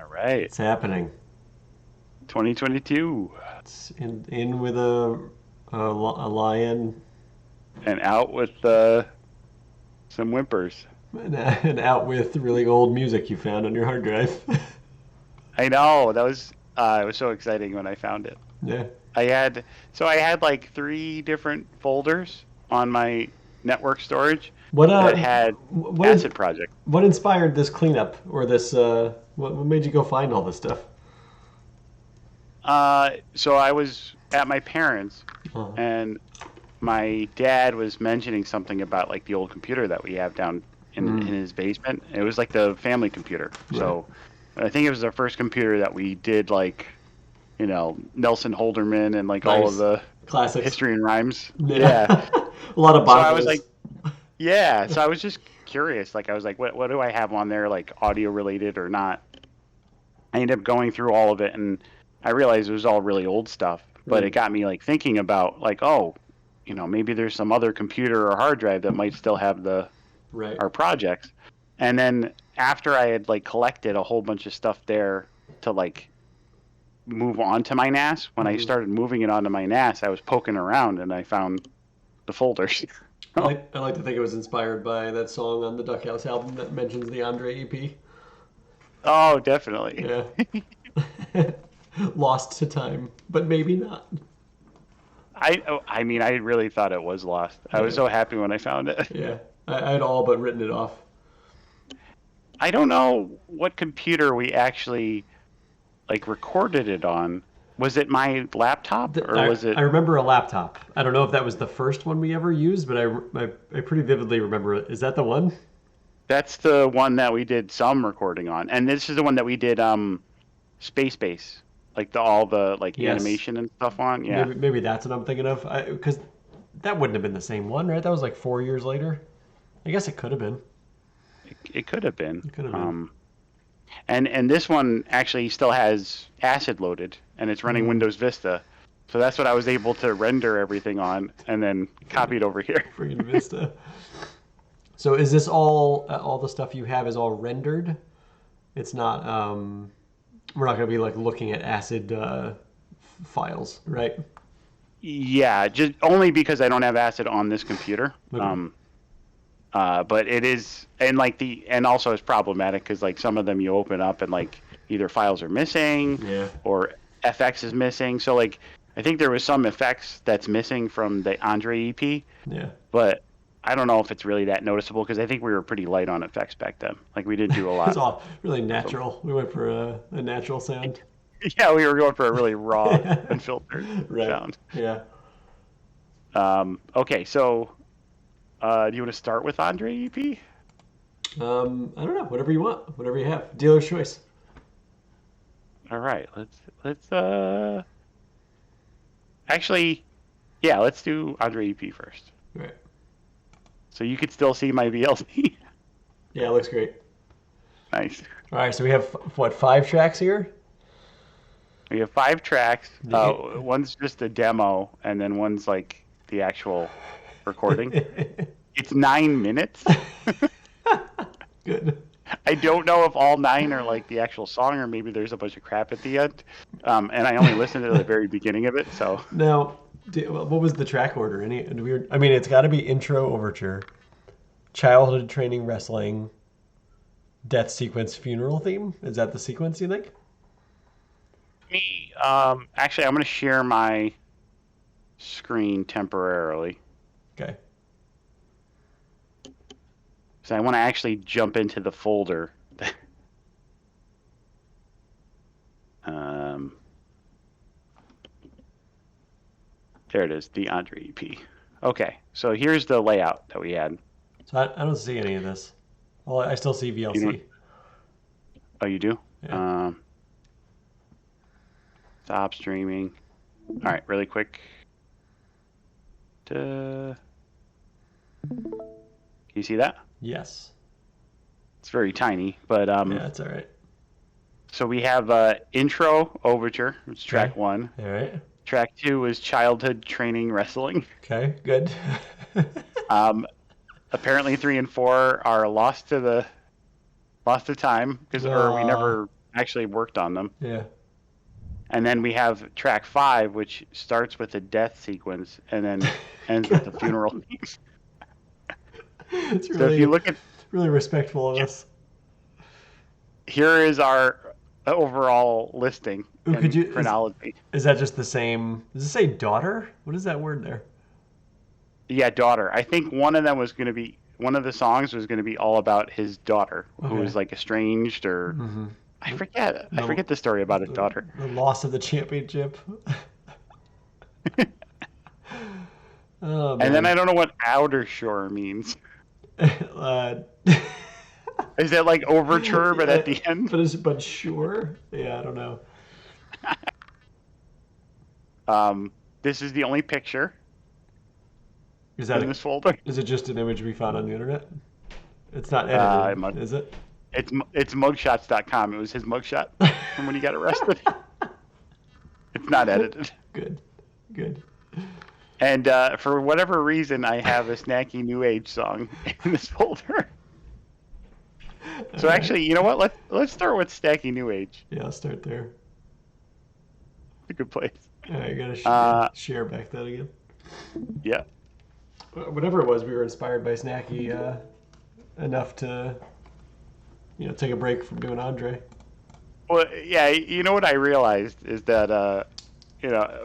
All right. It's happening. 2022 It's in with a lion and out with some whimpers. and out with really old music you found on your hard drive. I know that was it was so exciting when I found it. Yeah. I had I had like three different folders on my network storage What that had what is acid project. what inspired this cleanup or this what made you go find all this stuff? So I was at my parents Oh. and my dad was mentioning something about like the old computer that we have down in Mm, his basement. It was like the family computer. right. So I think it was the first computer that we did like, Nelson Holderman and like all of Nice. the Classics. history and rhymes. Yeah. Yeah. A lot of So I was bongos. like, yeah. So I was just curious. Like I was like, what do I have on there, like audio related or not? I ended up going through all of it and I realized it was all really old stuff. But it Mm, got me like thinking about like, oh, maybe there's some other computer or hard drive that might still have right. our projects. And then after I had like collected a whole bunch of stuff there to like move on to my NAS, when I Hmm. started moving it onto my NAS, I was poking around and I found the folders. I like to think it was inspired by that song on the Duckhouse album that mentions the Andre EP. Oh, definitely. Yeah. Lost to time, but maybe not. I mean, I really thought it was lost. I was Yeah. so happy when I found it. Yeah. I had all but written it off. I don't know what computer we actually like recorded it on. Was it my laptop or was I it remember a laptop. I don't know if that was the first one we ever used, but I pretty vividly remember it. Is that the one? That's the one that we did some recording on, and this is the one that we did Space Base, like all the like Yes. animation and stuff on. Yeah, Maybe that's what I'm thinking of. Because that wouldn't have been the same one, right? That was like 4 years later. I guess it could have been. it could have been. It could have been. And this one actually still has acid loaded, and it's running Mm, Windows Vista, so that's what I was able to render everything on, and then copy it over here. friggin' Vista. So is this all the stuff you have is all rendered? It's not. We're not going to be like looking at ACID files, right? Yeah, just only because I don't have acid on this computer. Okay. But it is, and like and also it's problematic because like some of them you open up and like either files are missing Yeah. or FX is missing. So like I think there was some effects that's missing from the Andre EP, Yeah. but I don't know if it's really that noticeable because I think we were pretty light on effects back then. Like we didn't do a It's lot all really of them. natural. We went for a natural sound. Yeah, we were going for a really raw, unfiltered Right. sound. Yeah. Okay, so do you want to start with Andre EP? I don't know. Whatever you want. Whatever you have. Dealer's choice. All right, let's actually, yeah, let's do Andre EP first. Right. So you could still see my VLC. Yeah, it looks great. Nice. All right. So we have what 5 tracks here? We have 5 tracks. The- One's just a demo, and then one's like the actual recording. It's 9 minutes. Good. I don't know if all 9 are like the actual song, or maybe there's a bunch of crap at the end. And I only listened to the very beginning of it, so Now, what was the track order? Any weird? I mean, it's got to be intro, overture, childhood training, wrestling, death sequence, funeral theme. Is that the sequence you think? me. Actually, I'm gonna share my screen temporarily Okay. because I want to actually jump into the folder. um, there it is, the Andre EP. Okay, so here's the layout that we had. So I don't see any of this. Well, I still see You know, VLC. oh, you do? Yeah. Stop streaming. All right, really quick. Can you see that? Yes. It's very tiny, but Yeah, that's all right. so we have intro overture, which is track Okay. 1. All right. Track 2 is childhood training wrestling. Okay. Good. Um, Apparently 3 and 4 are lost to time because or we Aw. never actually worked on them. Yeah. And then we have track 5, which starts with a death sequence and then ends with a funeral theme. It's So if you look at really respectful of us. here is our overall listing Ooh, and chronology. Is that just the same? Does it say daughter? What is that word there? Yeah, daughter. I think one of the songs was going to be all about his daughter, who was like estranged or I forget. I forget the story about his daughter. The loss of the championship. Oh, And then I don't know what outer shore means. Is it like overture, but at the end? But sure. Yeah, I don't know. This is the only picture Is that in this folder. Is it just an image we found on the internet? It's not edited, is it? It's mugshots.com. It was his mugshot from when he got arrested. It's not edited. Good. And for whatever reason, I have a Snacky New Age song in this folder. So actually, you know what? Let's start with Snacky New Age. Yeah, I'll start there. It's a good place. Yeah, I gotta share back that again. Yeah. Whatever it was, we were inspired by Snacky enough to, take a break from doing Andre. Well, yeah. You know what I realized is that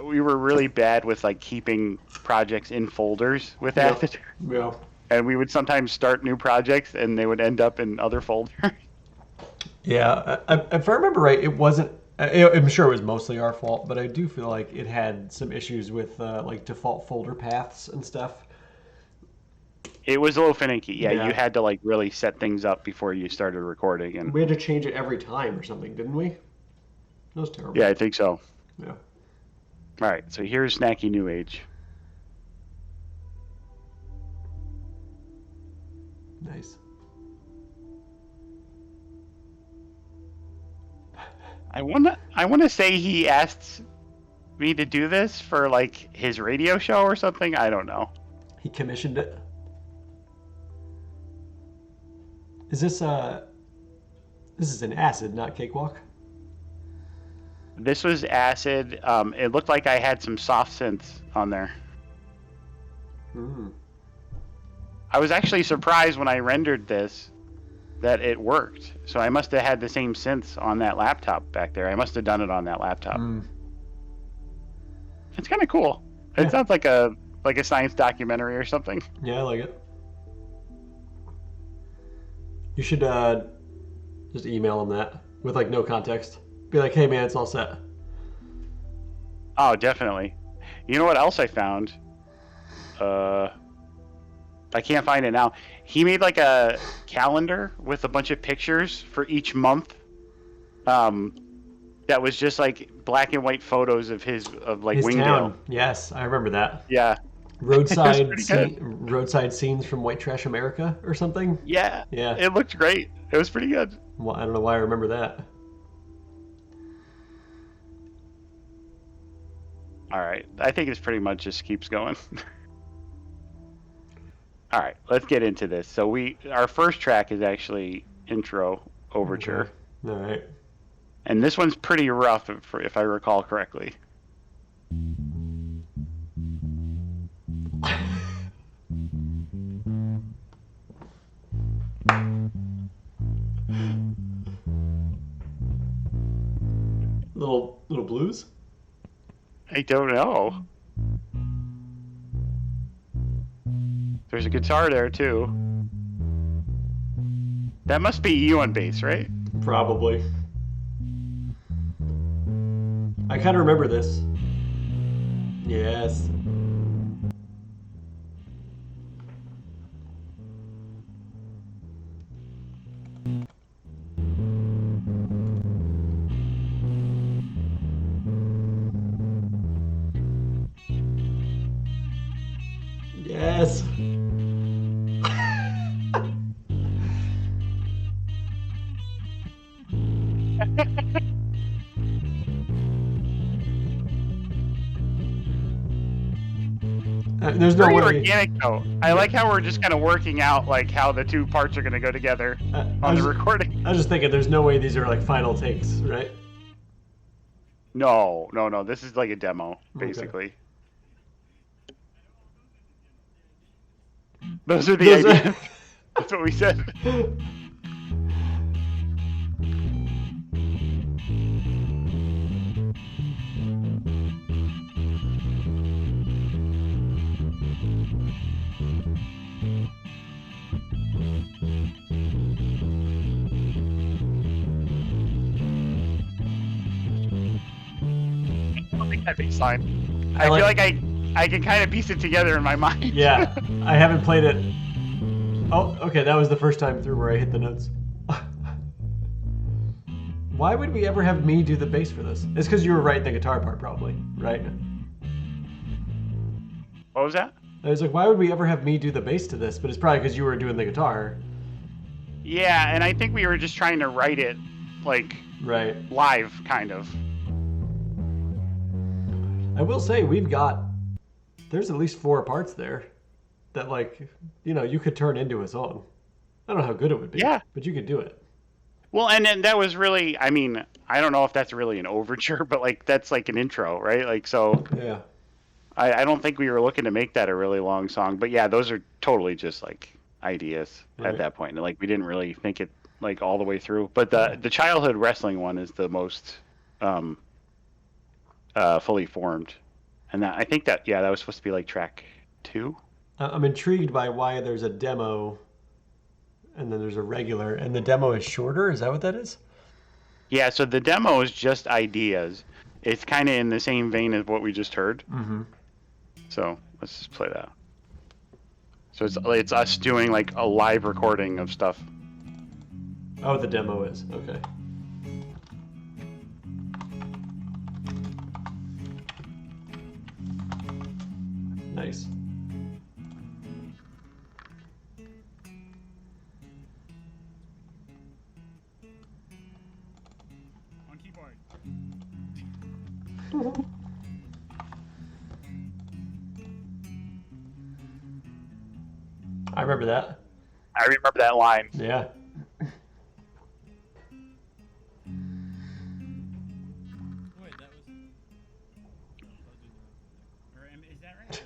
we were really bad with like keeping projects in folders with Acid. Yeah. And we would sometimes start new projects and they would end up in other folders. Yeah, if I remember right, it wasn't. I'm sure it was mostly our fault, but I do feel like it had some issues with like default folder paths and stuff. It was a little finicky. Yeah, you had to like really set things up before you started recording, and we had to change it every time or something, didn't we? That was terrible. Yeah, I think so. Yeah. All right, so here's Snacky New Age. Nice. I wanna say he asked me to do this for like his radio show or something. I don't know. He commissioned it. Is this This is an Acid, not Cakewalk. This was Acid. It looked like I had some soft synths on there. I was actually surprised when I rendered this that it worked. So I must have had the same synths on that laptop back there. I must have done it on that laptop. It's kind of cool. It sounds like a science documentary or something. Yeah, I like it. You should just email him that with like no context. Be like, hey man, it's all set. Oh, definitely. You know what else I found? I can't find it now. He made like a calendar with a bunch of pictures for each month. That was just like black and white photos of his Wingdale. Town. Yes, I remember that. Yeah. Roadside scenes from White Trash America or something. Yeah. It looked great. It was pretty good. Well, I don't know why I remember that. All right. I think it's pretty much just keeps going. All right, let's get into this. So our first track is actually Intro Overture. Okay. All right. And this one's pretty rough, if I recall correctly. Little blues? I don't know. There's a guitar there too. That must be you on bass, right? Probably. I kind of remember this. Yes. Yes. There's no Very way. organic though. I like how we're just kind of working out like how the two parts are going to go together on the recording. I was just thinking, there's no way these are like final takes, right? No. This is like a demo, basically. Those are the ideas. That's what we said. I don't think that bass line. I feel like I can kind of piece it together in my mind. Yeah, I haven't played it. Oh, okay, that was the first time through where I hit the notes. Why would we ever have me do the bass for this? It's because you were writing the guitar part, probably, right? What was that? I was like, why would we ever have me do the bass to this? But it's probably because you were doing the guitar. Yeah, and I think we were just trying to write it like Right. live, kind of. I will say there's at least 4 parts there that, like, you could turn into a song. I don't know how good it would be. Yeah. But you could do it. Well, and then that was really, I mean, I don't know if that's really an overture, but like that's like an intro, right? Like, so Yeah. I don't think we were looking to make that a really long song, but yeah, those are totally just like ideas Right. at that point. And like we didn't really think it like all the way through. But the childhood wrestling one is the most fully formed, and I think that that was supposed to be like track 2. I'm intrigued by why there's a demo and then there's a regular, and the demo is shorter. Is that what that is? Yeah, so the demo is just ideas. It's kind of in the same vein as what we just heard. Mm-hmm. So let's just play that. So it's us doing like a live recording of stuff. Oh, the demo is. Okay. Nice. On keyboard. I remember that. I remember that line. Yeah. Wait, that was. Or is that right?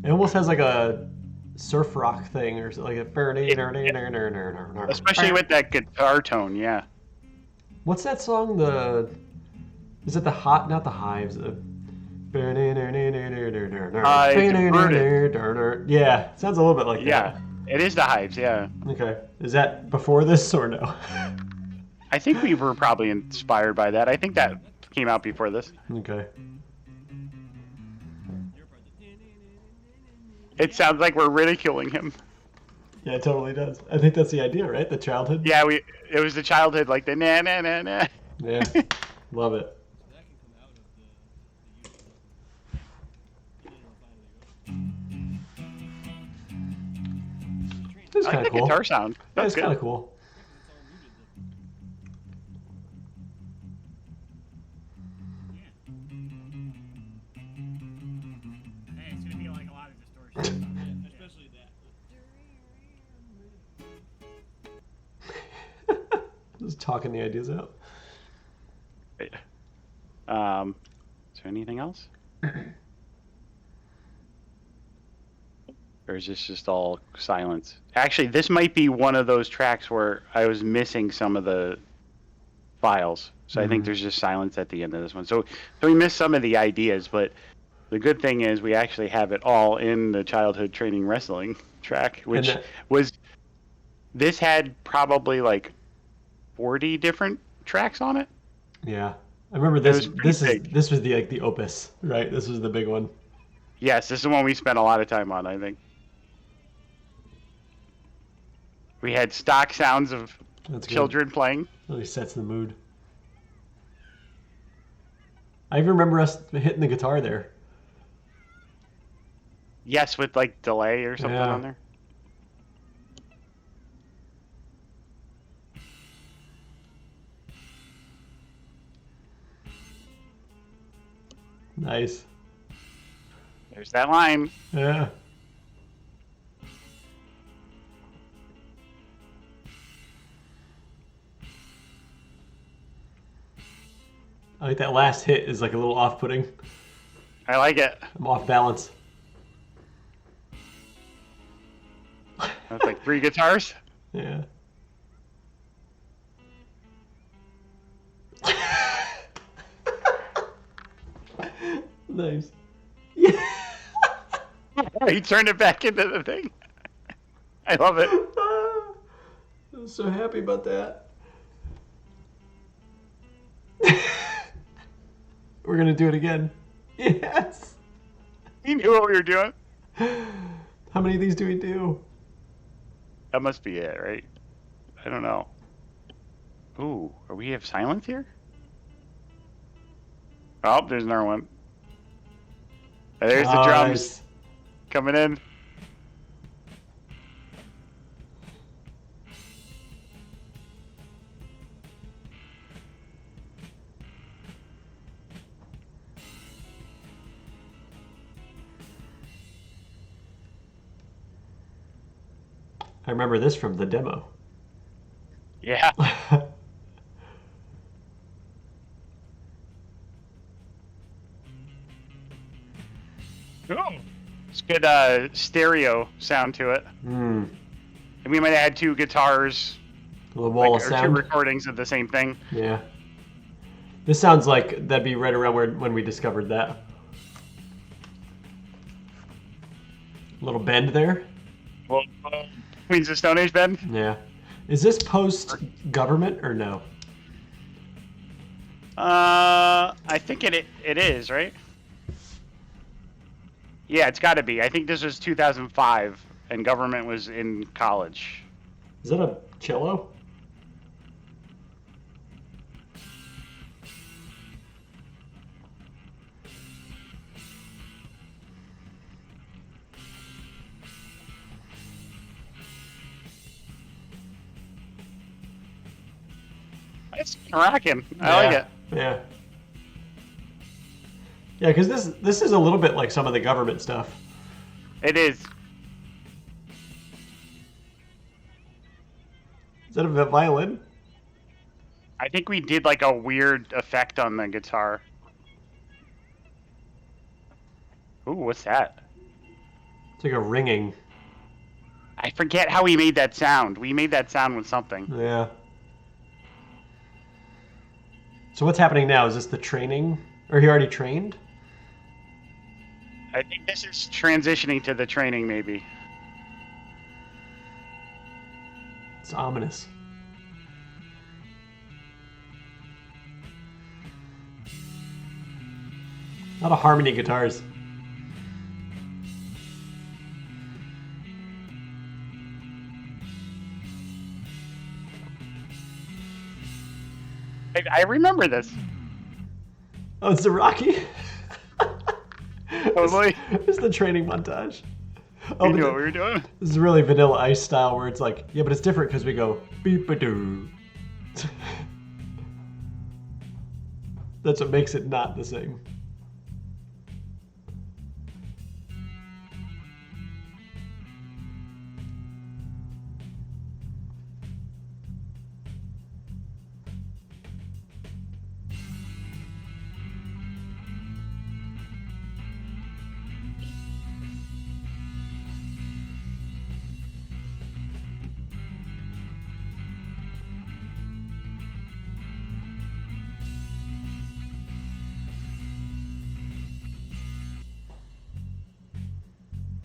It almost has like a surf rock thing or like a. Especially with that guitar tone, yeah. What's that song? Is it not the Hives? Yeah, sounds a little bit like Yeah, it is the Hives, yeah. that. Okay, is that before this or no? I think we were probably inspired by that. I think that came out before this. Okay. It sounds like we're ridiculing him. Yeah, it totally does. I think that's the idea, right? The childhood. Yeah, it was the childhood, like the na na na na. Yeah, love it. That can come out of the It's I kind like of the cool. guitar sound. Yeah, That's it's good. kind of cool. Hey, it's gonna be like a lot of distortion. Especially that. Just talking the ideas out. Is there anything else? Or is this just all silence? Actually, this might be one of those tracks where I was missing some of the files. So I think there's just silence at the end of this one. So we missed some of the ideas, but the good thing is we actually have it all in the childhood training wrestling track, which this had probably like 40 different tracks on it. Yeah, I remember was this. pretty big. This was the opus, right? This was the big one. Yes, this is one we spent a lot of time on, I think. We had stock sounds of That's good. children playing. Really sets the mood. I even remember us hitting the guitar there. Yes, with like delay or something Yeah. on there. Nice. There's that line. Yeah. I think that last hit is like a little off-putting. I like it. I'm off balance. That's like 3 guitars. Yeah. Nice. Yeah. He turned it back into the thing. I love it. I'm so happy about that. We're gonna do it again. Yes. He knew what we were doing. How many of these do we do? That must be it, right? I don't know. Ooh, are we have silence here? Oh, there's another one. There's the drums Nice. coming in. I remember this from the demo. Yeah. Ooh. It's good stereo sound to it. Hmm. And we might add 2 guitars, A little wall like, of or 2 sound. recordings of the same thing. Yeah. This sounds like that'd be right around when we discovered that. Little bend there. Well, Queens of Stone Age band. Yeah. Is this post government or no? I think it is, right? Yeah, it's got to be. I think this was 2005, and government was in college. Is that a cello? It's rocking. I like it. Yeah. Yeah, because this is a little bit like some of the government stuff. It is. Is that a violin? I think we did like a weird effect on the guitar. Ooh, what's that? It's like a ringing. I forget how we made that sound. We made that sound with something. Yeah. So what's happening now? Is this the training? Or he already trained? I think this is transitioning to the training, maybe. It's ominous. A lot of harmony guitars. I remember this. Oh, it's the Rocky? Totally. It's the training montage. Oh, We but knew what we were doing. this is really Vanilla Ice style where it's like, yeah, but it's different because we go beep-a-doo. That's what makes it not the same.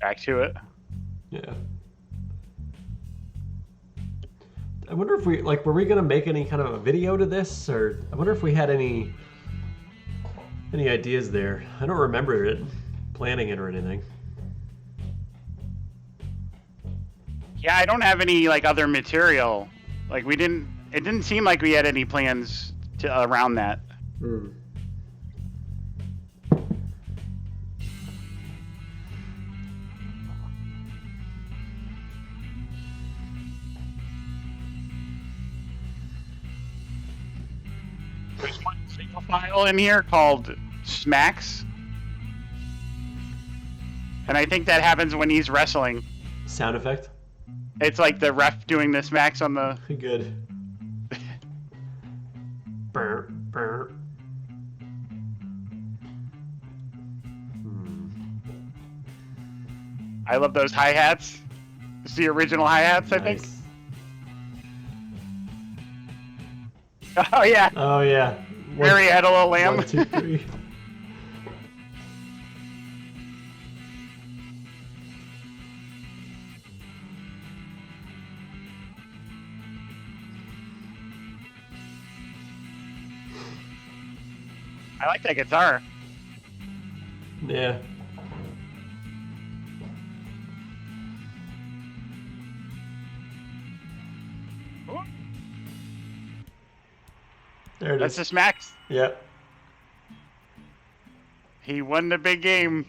Back to it. Yeah. I wonder if we were we gonna make any kind of a video to this, or I wonder if we had any ideas there. I don't remember it planning it or anything. Yeah, I don't have any like other material. Like we didn't. It didn't seem like we had any plans to around that. Hmm. There's one single file in here called Smacks. And I think that happens when he's wrestling. Sound effect. It's like the ref doing the smacks on the... Good. Burr, burr. I love those hi-hats. It's the original hi-hats, I think. Nice. Oh, yeah. Oh yeah. Mary had a little lamb. 1, 2, 3. I like that guitar. Yeah. There it That's is. the smacks. Yeah. He won the big game.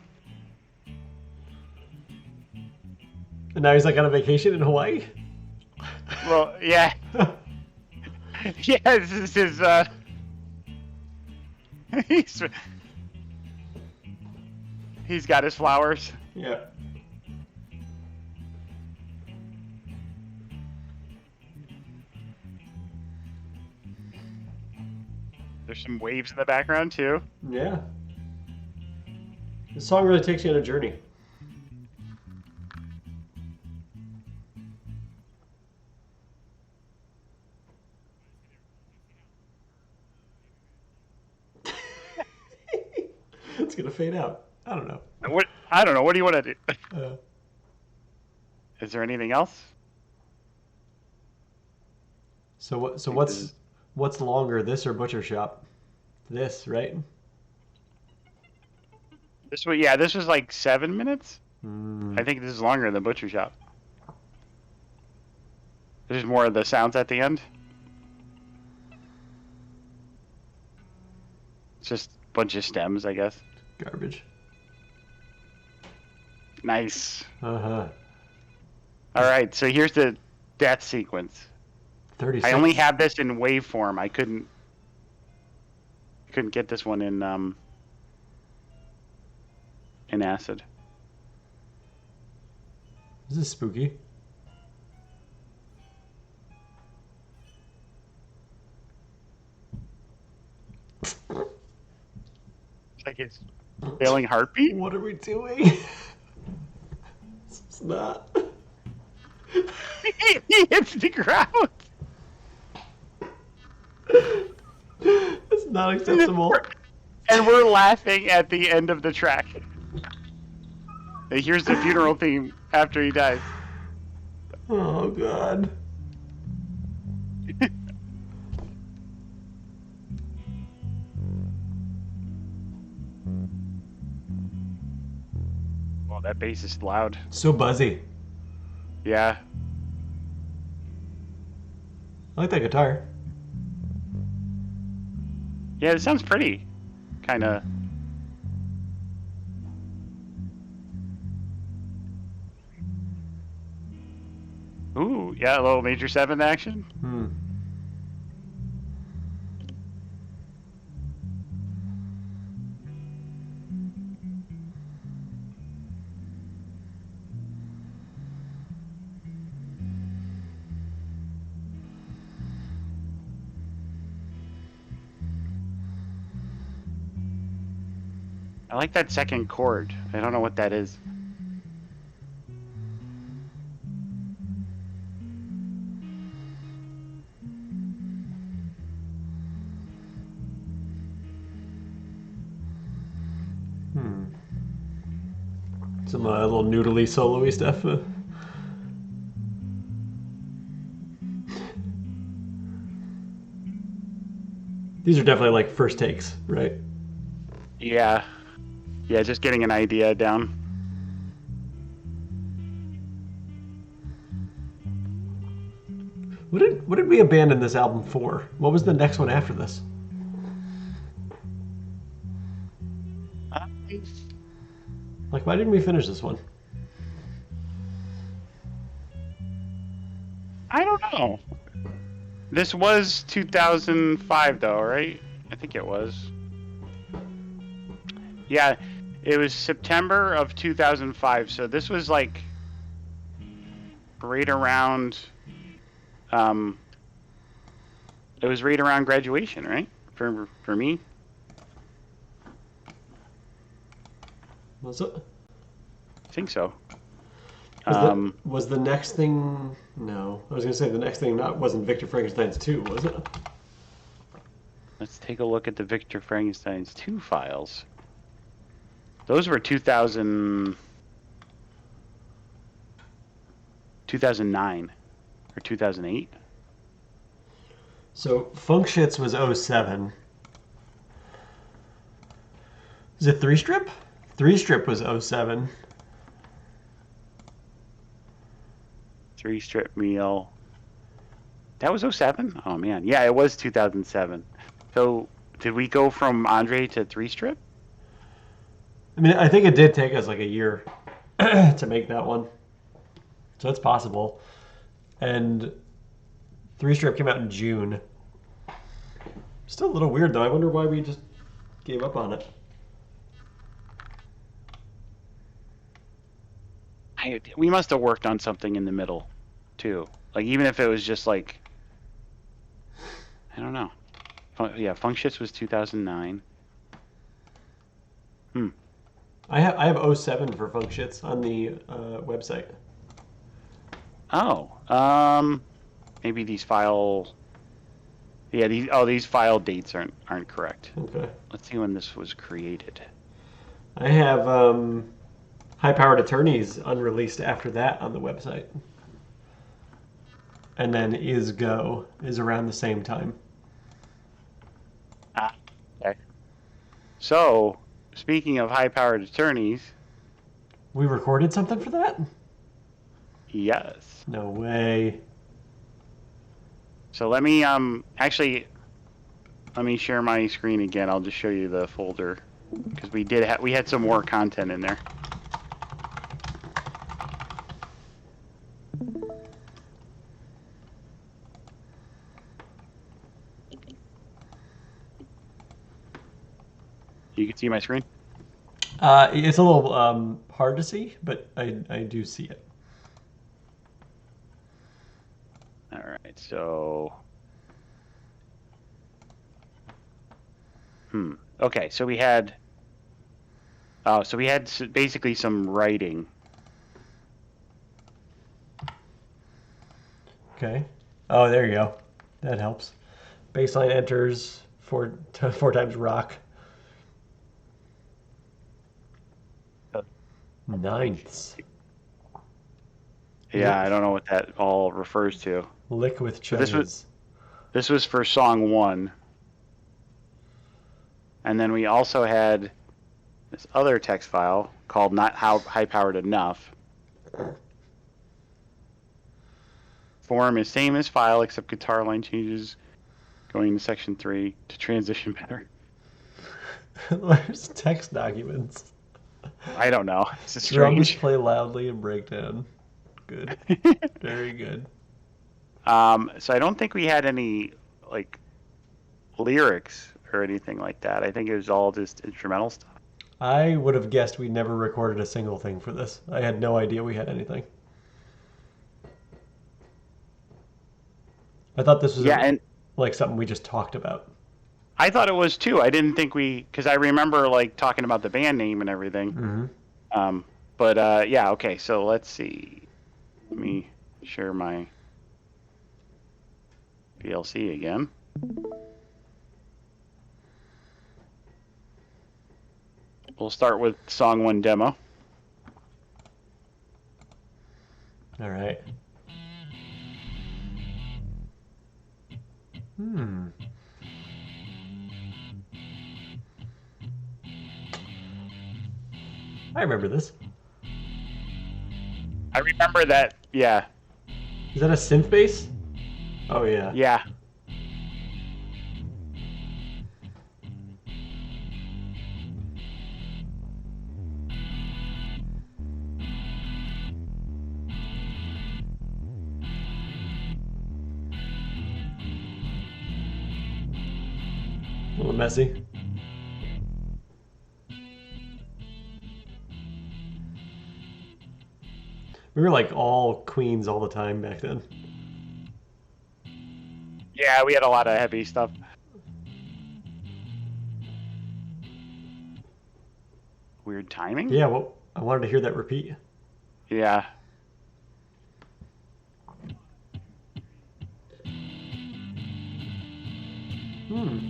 And now he's like on a vacation in Hawaii. Well, yeah. Yeah, this is his, he's got his flowers. Yeah. There's some waves in the background, too. Yeah. This song really takes you on a journey. It's gonna fade out. I don't know. What? I don't know. What do you want to do? Uh, Is there anything else? so what? So what's longer, this or Butcher Shop? This, right? This was, yeah, this was like 7 minutes. Mm. I think this is longer than Butcher Shop. There's more of the sounds at the end. It's just a bunch of stems, I guess. Garbage. Nice. Uh-huh. All right, so here's the death sequence. 36. I only have this in waveform. I couldn't get this one in acid. This is spooky. It's like his failing heartbeat. What are we doing? It's not. He hits the ground. It's not acceptable. And we're laughing at the end of the track. Here's the funeral theme after he dies. Oh god. Well, that bass is loud. So buzzy. Yeah. I like that guitar. Yeah, it sounds pretty. Kind of. Ooh, yeah, a little Major 7 action. Hmm. I like that second chord. I don't know what that is. Hmm. Some little noodly solo-y stuff. These are definitely like first takes, right? Yeah. Yeah, just getting an idea down. What did we abandon this album for? What was the next one after this? Like, why didn't we finish this one? I don't know. This was 2005 though, right? I think it was. Yeah, It was September of 2005, so this was like right around. It was right around graduation, right? For me. Was it? I think so. Was the next thing? No, I was gonna say the next thing wasn't Victor Frankenstein's 2, was it? Let's take a look at the Victor Frankenstein's 2 files. Those were 2009 or 2008. So Funkshits was 07. Is it 3-strip? 3-strip was 07. 3-strip meal. That was 07? Oh man. Yeah, it was 2007. So did we go from Andre to 3-strip? I mean, I think it did take us like a year to make that one. So it's possible. And 3-strip came out in June. Still a little weird though. I wonder why we just gave up on it. We must have worked on something in the middle, too. Like, even if it was just like, I don't know. Yeah, Funkshits was 2009. I have 07 for Funkshits on the website. Oh, maybe these file. Yeah, these file dates aren't correct. Okay. Let's see when this was created. I have High-Powered Attorneys unreleased after that on the website. And then Is Go is around the same time. Okay. So, speaking of high-powered attorneys, We recorded something for that? yes. No way. So let me actually let me share my screen again. I'll just show you the folder because we had some more content in there. You can see my screen? It's a little hard to see, but I do see it. All right, so okay, so we had basically some writing. Okay. Oh, there you go. That helps. Baseline enters four times rock. Ninths. Yeah, I don't know what that all refers to. Lick with So chudges. this was for song 1. And then we also had this other text file called Not How High Powered Enough. Form is same as file except guitar line changes going to section 3 to transition better. There's text documents. I don't know. It's a Drums strange. play loudly and break down. Good. Very good. So I don't think we had any like lyrics or anything like that. I think it was all just instrumental stuff. I would have guessed we never recorded a single thing for this. I had no idea we had anything. I thought this was And like something we just talked about. I thought it was too. I didn't think because I remember like talking about the band name and everything. Mm-hmm. But yeah, okay. So let's see. Let me share my VLC again. We'll start with song 1 demo. All right. I remember this. I remember that. Yeah. Is that a synth bass? Oh yeah. Yeah. A little messy. We were like all queens all the time back then. Yeah, we had a lot of heavy stuff. Weird timing? Yeah, well, I wanted to hear that repeat. Yeah. Hmm.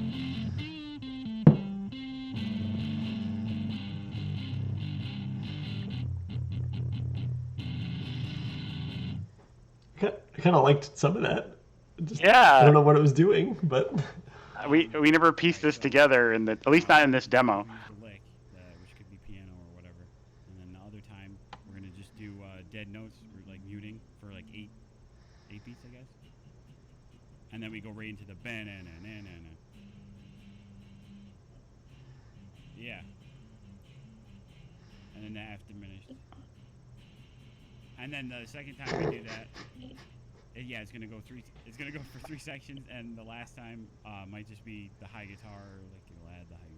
I kind of liked some of that. Just, I Yeah. don't know what it was doing, but We never pieced this together at least not in this demo. Use the lick, which could be piano or whatever, and then the other time we're gonna just do dead notes, or like muting for like eight beats, I guess, and then we go right into the banana. Yeah, and then the F diminished, and then the second time we do that. Yeah, it's gonna go for 3 sections, and the last time might just be the high guitar, like you'll add the high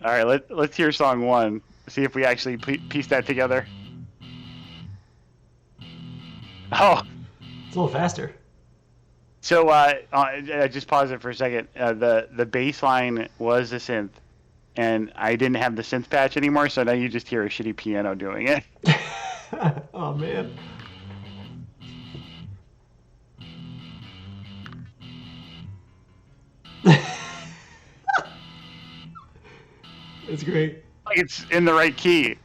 guitar. All right, let's hear song 1. See if we actually piece that together. Oh, it's a little faster. so I just pause it for a second. The bass line was a synth, and I didn't have the synth patch anymore, so now you just hear a shitty piano doing it. Oh man. It's great. Like it's in the right key.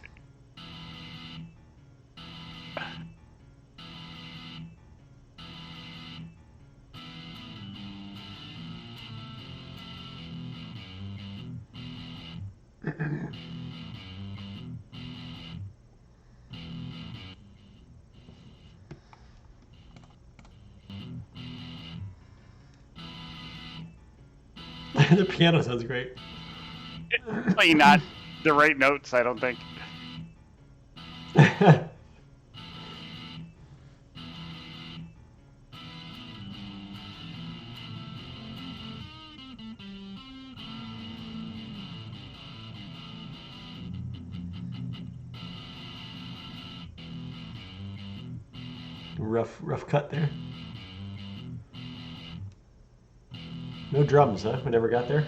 The piano sounds great. Playing not the right notes, I don't think. Rough cut there. No drums, huh? We never got there.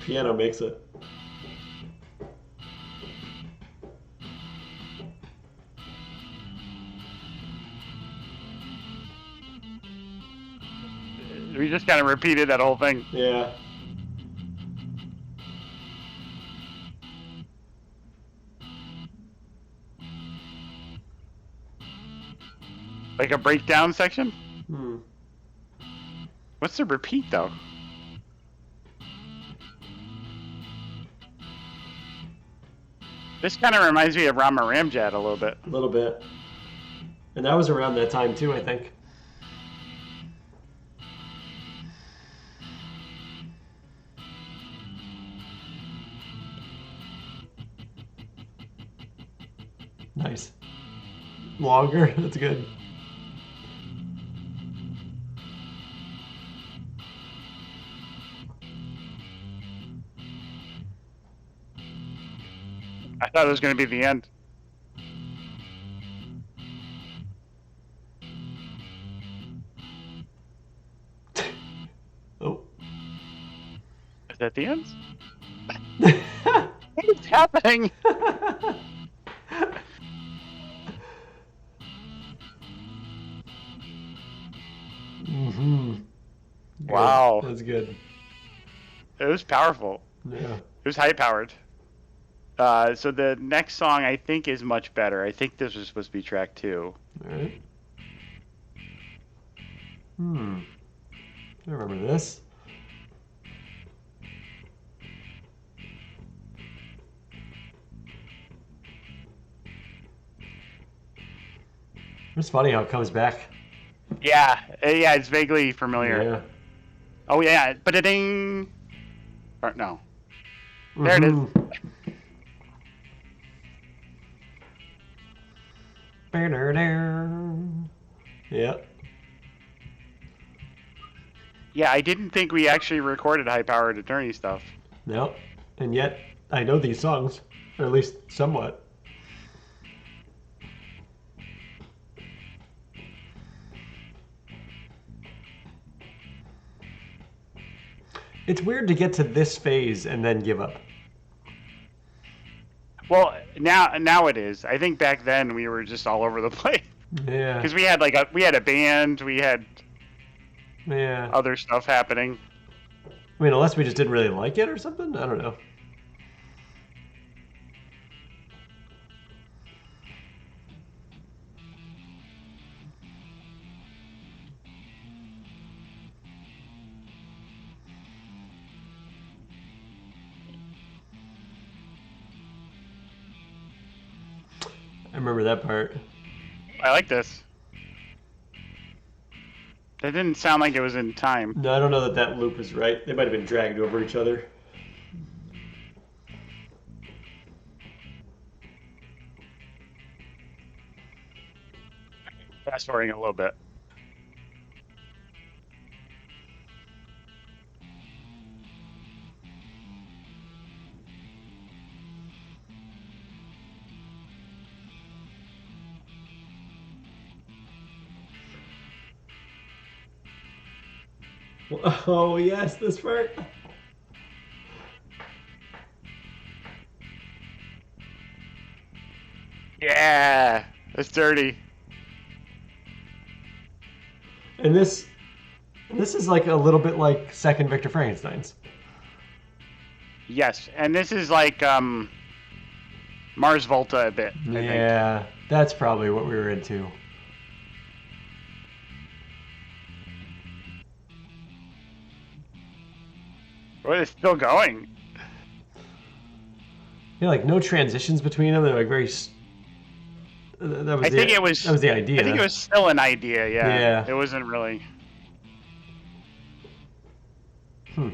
Piano makes it. We just kind of repeated that whole thing. Yeah. Like a breakdown section? Hmm. What's the repeat, though? This kind of reminds me of Rama Ramjad a little bit. A little bit. And that was around that time too, I think. Nice. Longer? That's good. I thought it was going to be the end. Oh. Is that the end? What is happening? Mm-hmm. Wow. That's good. It was powerful. Yeah. It was high powered. So the next song I think is much better. I think this was supposed to be track 2. Alright. I remember this. It's funny how it comes back. Yeah, yeah, it's vaguely familiar. Yeah. Oh yeah, but a ding. Or no, there it is. Yep. Yeah, I didn't think we actually recorded high-powered attorney stuff. No, and yet I know these songs, or at least somewhat. It's weird to get to this phase and then give up. Well, now it is. I think back then we were just all over the place Yeah. because we had a band, we had Yeah. other stuff happening. I mean, unless we just didn't really like it or something. I don't know. I remember that part. I like this. That didn't sound like it was in time. No, I don't know that that loop is right. They might have been dragged over each other. Fast forwarding a little bit. Oh, yes, this part. Yeah, it's dirty. And this is like a little bit like second Victor Frankenstein's. Yes, and this is like Mars Volta a bit. I think. Yeah, that's probably what we were into. But it's still going. Yeah, like no transitions between them. They're like very. That was I think it was. That was the idea. I think it was still an idea. Yeah. Yeah. It wasn't really. Hmm.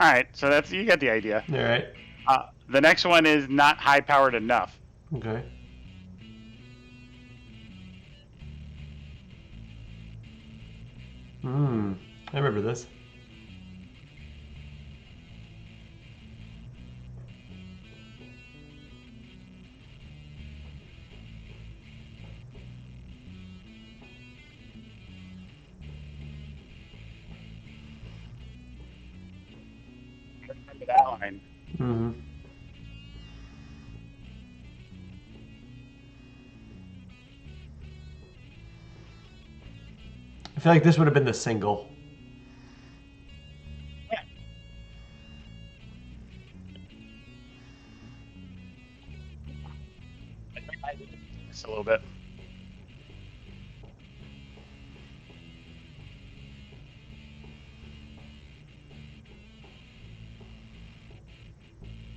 All right, so that's you get the idea. All right. The next one is not high powered enough. Okay. I remember this. I remember that line. Mm-hmm. I feel like this would have been the single. Yeah. I did this a little bit.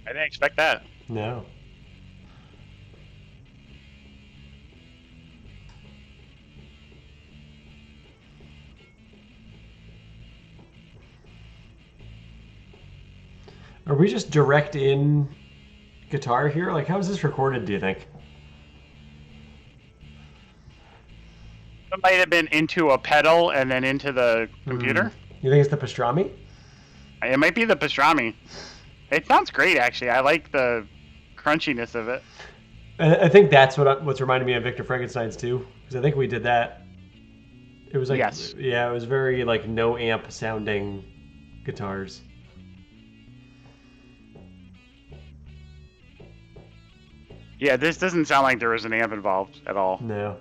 I didn't expect that. No. Are we just direct in guitar here? Like, how is this recorded, do you think? It might have been into a pedal and then into the computer. You think it's the pastrami? It might be the pastrami. It sounds great, actually. I like the crunchiness of it. I think that's what's reminding me of Victor Frankenstein's too, because I think we did that. It was like, Yes. Yeah, it was very like no amp sounding guitars. Yeah, this doesn't sound like there was an amp involved at all. No.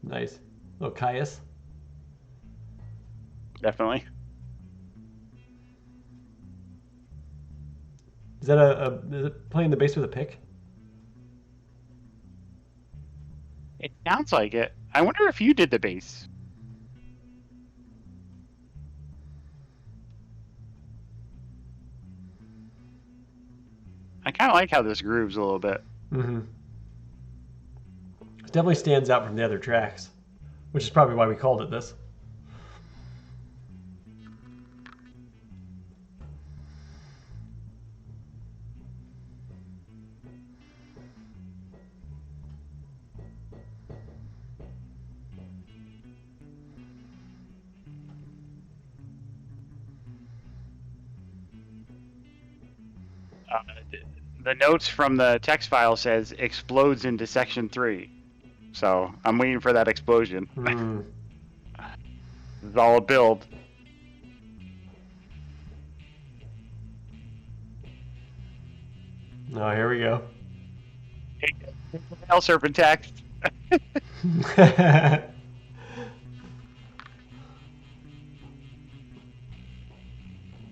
Nice. Oh, Caius. Definitely. Is that is it playing the bass with a pick? It sounds like it. I wonder if you did the bass. I kind of like how this grooves a little bit. Mm-hmm. It definitely stands out from the other tracks, which is probably why we called it this. The notes from the text file says explodes into section 3. So I'm waiting for that explosion. Hmm. It's all a build. Oh, here we go. Hell Serpent text.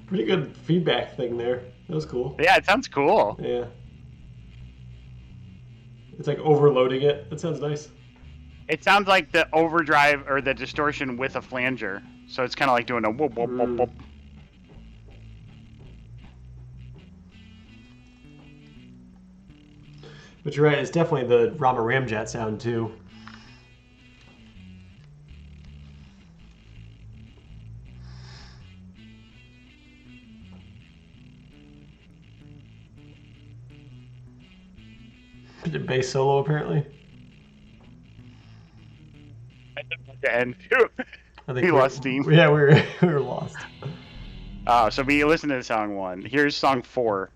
Pretty good feedback thing there. That was cool. Yeah, it sounds cool. Yeah. It's like overloading it. That sounds nice. It sounds like the overdrive or the distortion with a flanger. So it's kind of like doing a whoop, whoop, whoop, whoop. But you're right, it's definitely the Rama Ramjet sound too. Bass solo apparently. To end too. I We lost steam. Yeah, we were lost. So we listened to song 1. Here's song 4.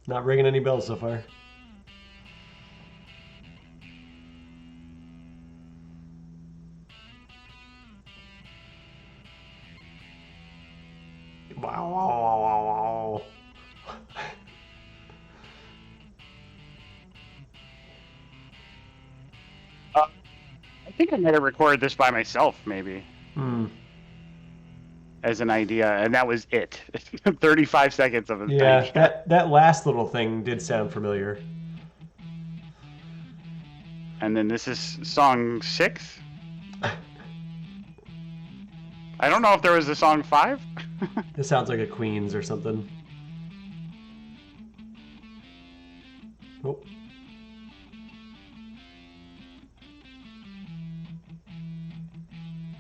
Not ringing any bells so far. Wow, wow, wow, wow, wow. I think I might have recorded this by myself, maybe, Hmm. as an idea, and that was it. 35 seconds of an Yeah, idea. that last little thing did sound familiar. And then this is song 6. I don't know if there was a song 5. This sounds like a Queens or something. Oh.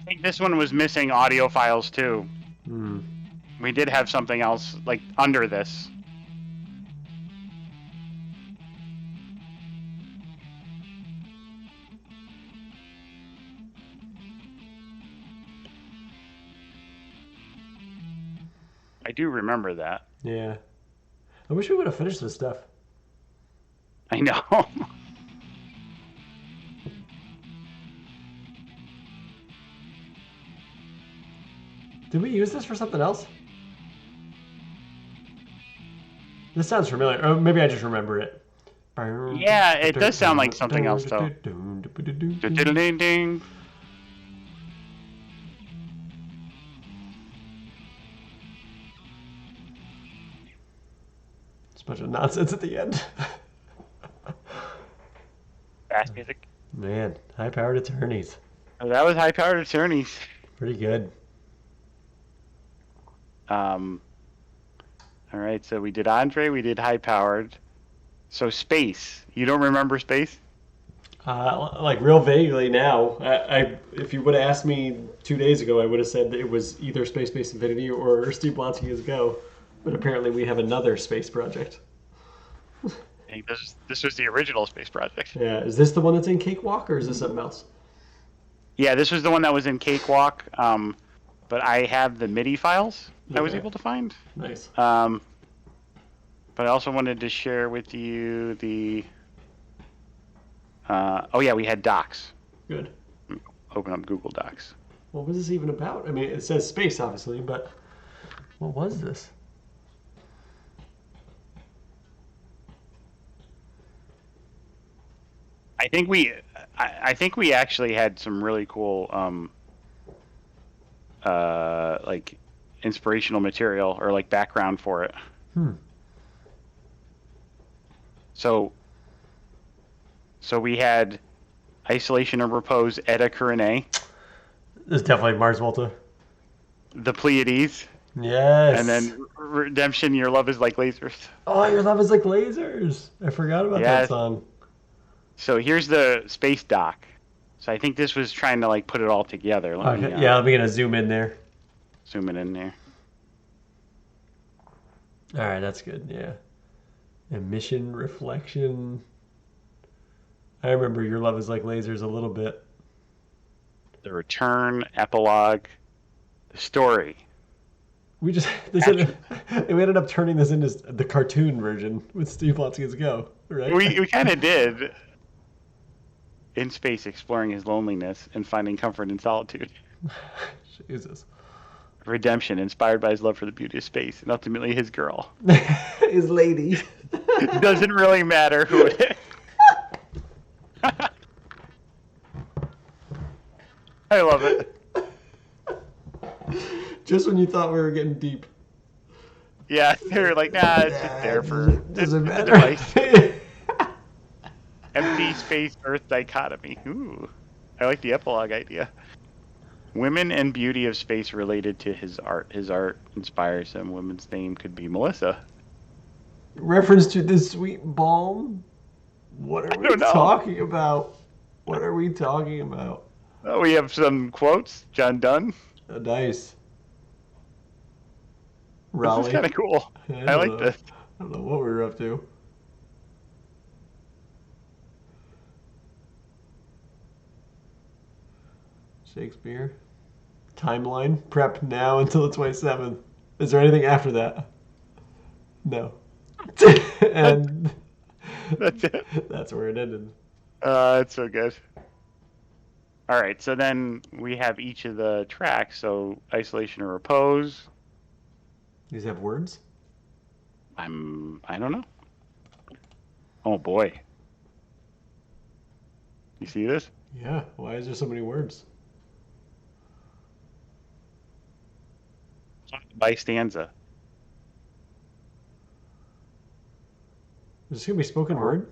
I think this one was missing audio files too. Hmm. We did have something else like under this. I do remember that. Yeah. I wish we would have finished this stuff. I know. Did we use this for something else? This sounds familiar. Or maybe I just remember it. Yeah, it does sound like something else though. Ding ding. It's a bunch of nonsense at the end. Fast music. Man, high-powered attorneys. Oh, that was High Powered Attorneys. Pretty good. All right, so we did Andre, we did High Powered. So Space. You don't remember Space? Like real vaguely now. If you would have asked me 2 days ago, I would have said that it was either Space Base Infinity or Steve Blonsky is Go. But apparently we have another space project. I think this was the original Space Project. Yeah, is this the one that's in Cakewalk or is this something else? Yeah, this was the one that was in Cakewalk. But I have the MIDI files I was Okay. able to find. Nice. But I also wanted to share with you the. Oh yeah, we had Docs. Good. Open up Google Docs. What was this even about? I mean, it says space, obviously, but what was this? I think we actually had some really cool like inspirational material or like background for it. Hmm. So we had Isolation of Repose, Edda Kurene, This is definitely Mars Volta. the Pleiades, Yes. and then Redemption, Your Love is Like Lasers. Oh, Your Love is Like Lasers. I forgot about Yes. that song. So here's the space dock. So I think this was trying to like put it all together. Let me, Okay. Yeah, let me gonna zoom in there. zoom it in there. All right, that's good. Yeah. Emission reflection. I remember Your Love is Like Lasers a little bit. the return, epilogue, the story. We just we ended up turning this into the cartoon version with Steve Let's Go, right? We kind of did. In space, exploring his loneliness and finding comfort in solitude. Jesus. Redemption, inspired by his love for the beauty of space, and ultimately his girl. His lady. It doesn't really matter who it is. I love it. Just when you thought we were getting deep. Yeah, they were like, nah, it's just there for doesn't it's a matter. device. Empty space Earth dichotomy. Ooh, I like the epilogue idea. Women and beauty of space related to his art. His art inspires him. Woman's name could be Melissa. Reference to this sweet balm? What are we don't know. talking about? What are we talking about? Oh, we have some quotes. John Donne. Nice. This Raleigh. is kind of cool. I don't like know. this. I don't know what we were up to. Shakespeare. Timeline. Prep now until the 27th. Is there anything after that? No. And That's it. that's where it ended. It's so good. All right, so then we have each of the tracks. So isolation or repose. These have words? I don't know. Oh boy. You see this? Yeah. Why is there so many words? By stanza. Is this going to be spoken word?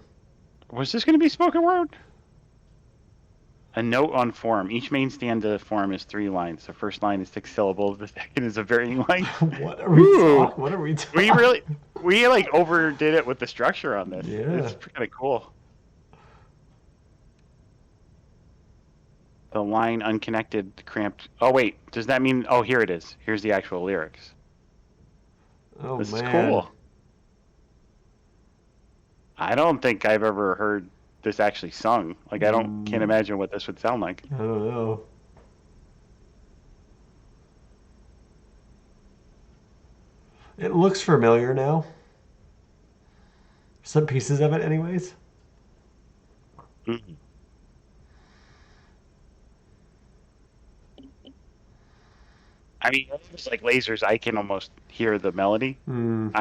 Was this going to be spoken word? A note on form. Each main stanza form is 3 lines. The first line is 6 syllables. The second is a varying line. What are we Ooh. talking? What are we talking? We like overdid it with the structure on this. Yeah. It's kind of cool. The line unconnected, cramped. Oh wait, does that mean? Oh, here it is. Here's the actual lyrics. Oh This man. is cool. I don't think I've ever heard this actually sung. Like can't imagine what this would sound like. I don't know. It looks familiar now. Some pieces of it, anyways. Mhm. I mean, it's like lasers. I can almost hear the melody. But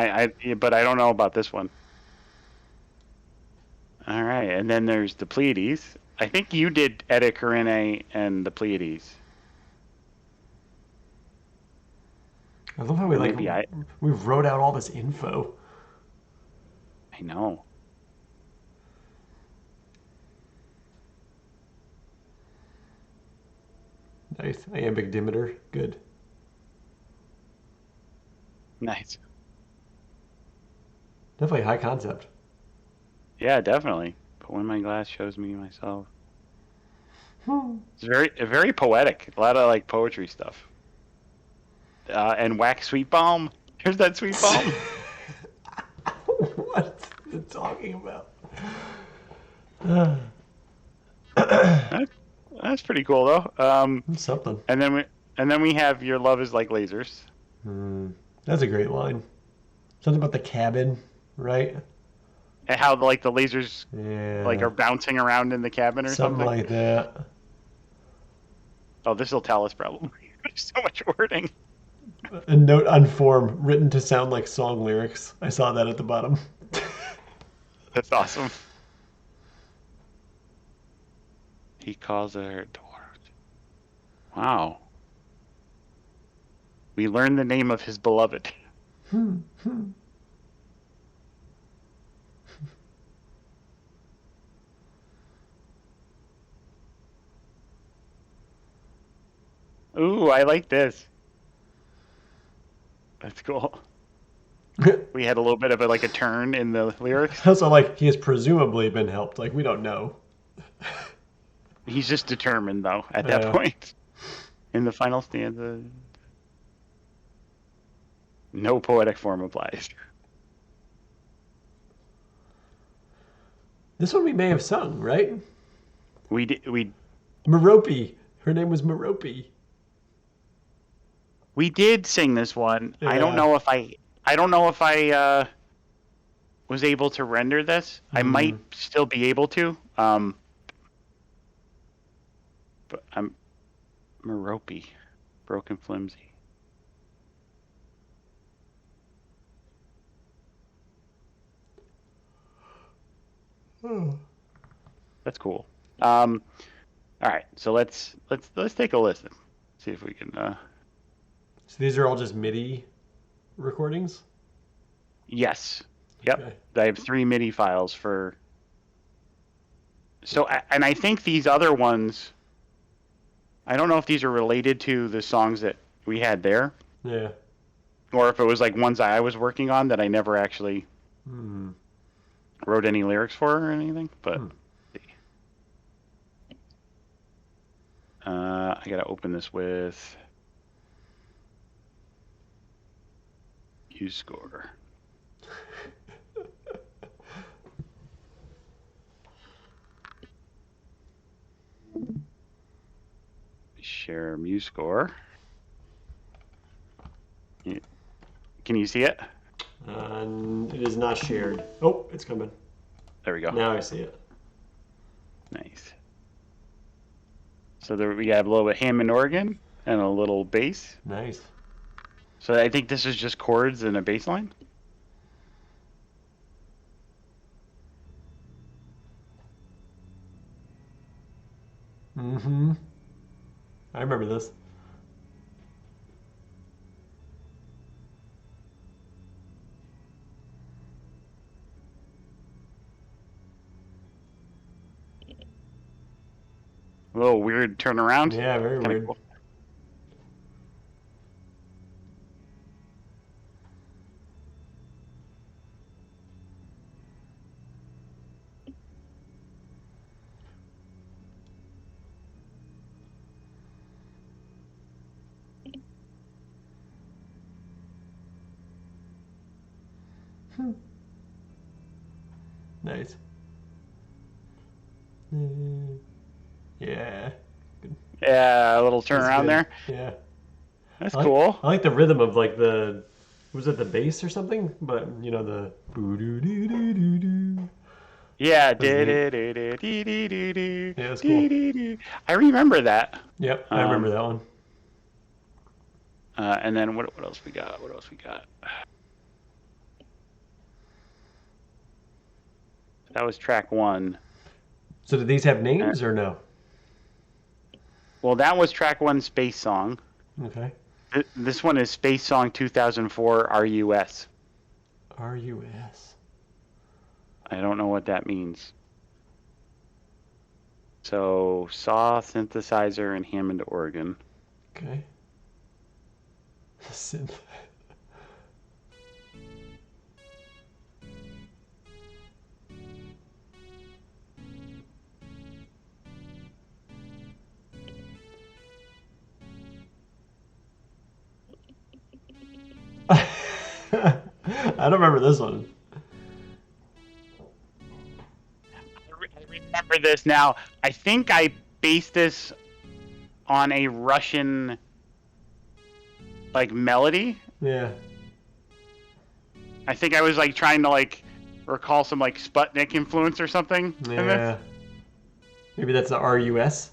I don't know about this one. All right, and then there's the Pleiades. I think you did Edda Karine and the Pleiades. I love how we Maybe we wrote out all this info. I know. Nice. Iambic dimeter. Good. Nice. Definitely high concept. Yeah, definitely. But when my glass shows me myself, it's very poetic. A lot of like poetry stuff. And wax sweet balm. Here's that sweet balm. What are you talking about? That's pretty cool though. Something. And then we have your love is like lasers. That's a great line. Something about the cabin, right? And how like the lasers Yeah. like are bouncing around in the cabin or something something. like that. Oh, this will tell us probably. There's so much wording. A note on form written to sound like song lyrics. I saw that at the bottom. That's awesome. He calls her dwarf. Wow. We learn the name of his beloved. Ooh, I like this. That's cool. We had a little bit of a turn in the lyrics. Also, like, he has presumably been helped. Like, we don't know. He's just determined, though, at Yeah. that point. In the final stanza, no poetic form applies. This one we may have sung, right? We Merope. Her name was Merope. We did sing this one. I don't Yeah. know if I was able to render this. I might still be able to. But I'm Merope, broken flimsy. That's cool. All right, so let's take a listen. See if we can. So these are all just MIDI recordings? Yes. Yep. Okay. I have 3 MIDI files for. So, and I think these other ones. I don't know if these are related to the songs that we had there, Yeah. or if it was like ones I was working on that I never actually wrote any lyrics for or anything. But I gotta open this with MuseScore. Share MuseScore. Can you see it? It is not shared. Oh, it's coming. There we go. Now I see it. Nice. So there we have a little bit Hammond organ and a little bass. Nice. So I think this is just chords and a bass line. Mm-hmm. I remember this. A little weird turnaround. Yeah, very Kinda weird. cool. Nice. Yeah. Yeah, a little That's turnaround good. there. Yeah. That's I like, cool. I like the rhythm of like the, was it the bass or something? But you know the boo-doo-doo-doo-doo-doo. Yeah. That's neat. Do-do-do-do-do-do-do. Yeah, that's cool. Do-do-do. I remember that. Yep, I remember that one. And then what else we got? What else we got? That was track 1. So did these have names or no? Well, that was track 1, Space Song. Okay. This one is Space Song 2004 RUS. RUS. I don't know what that means. So, saw, synthesizer, and Hammond organ. Okay. Synth. I don't remember this one. I remember this now. I think I based this on a Russian like melody. Yeah. I think I was like trying to like recall some like Sputnik influence or something in this. Yeah. Maybe that's the RUS.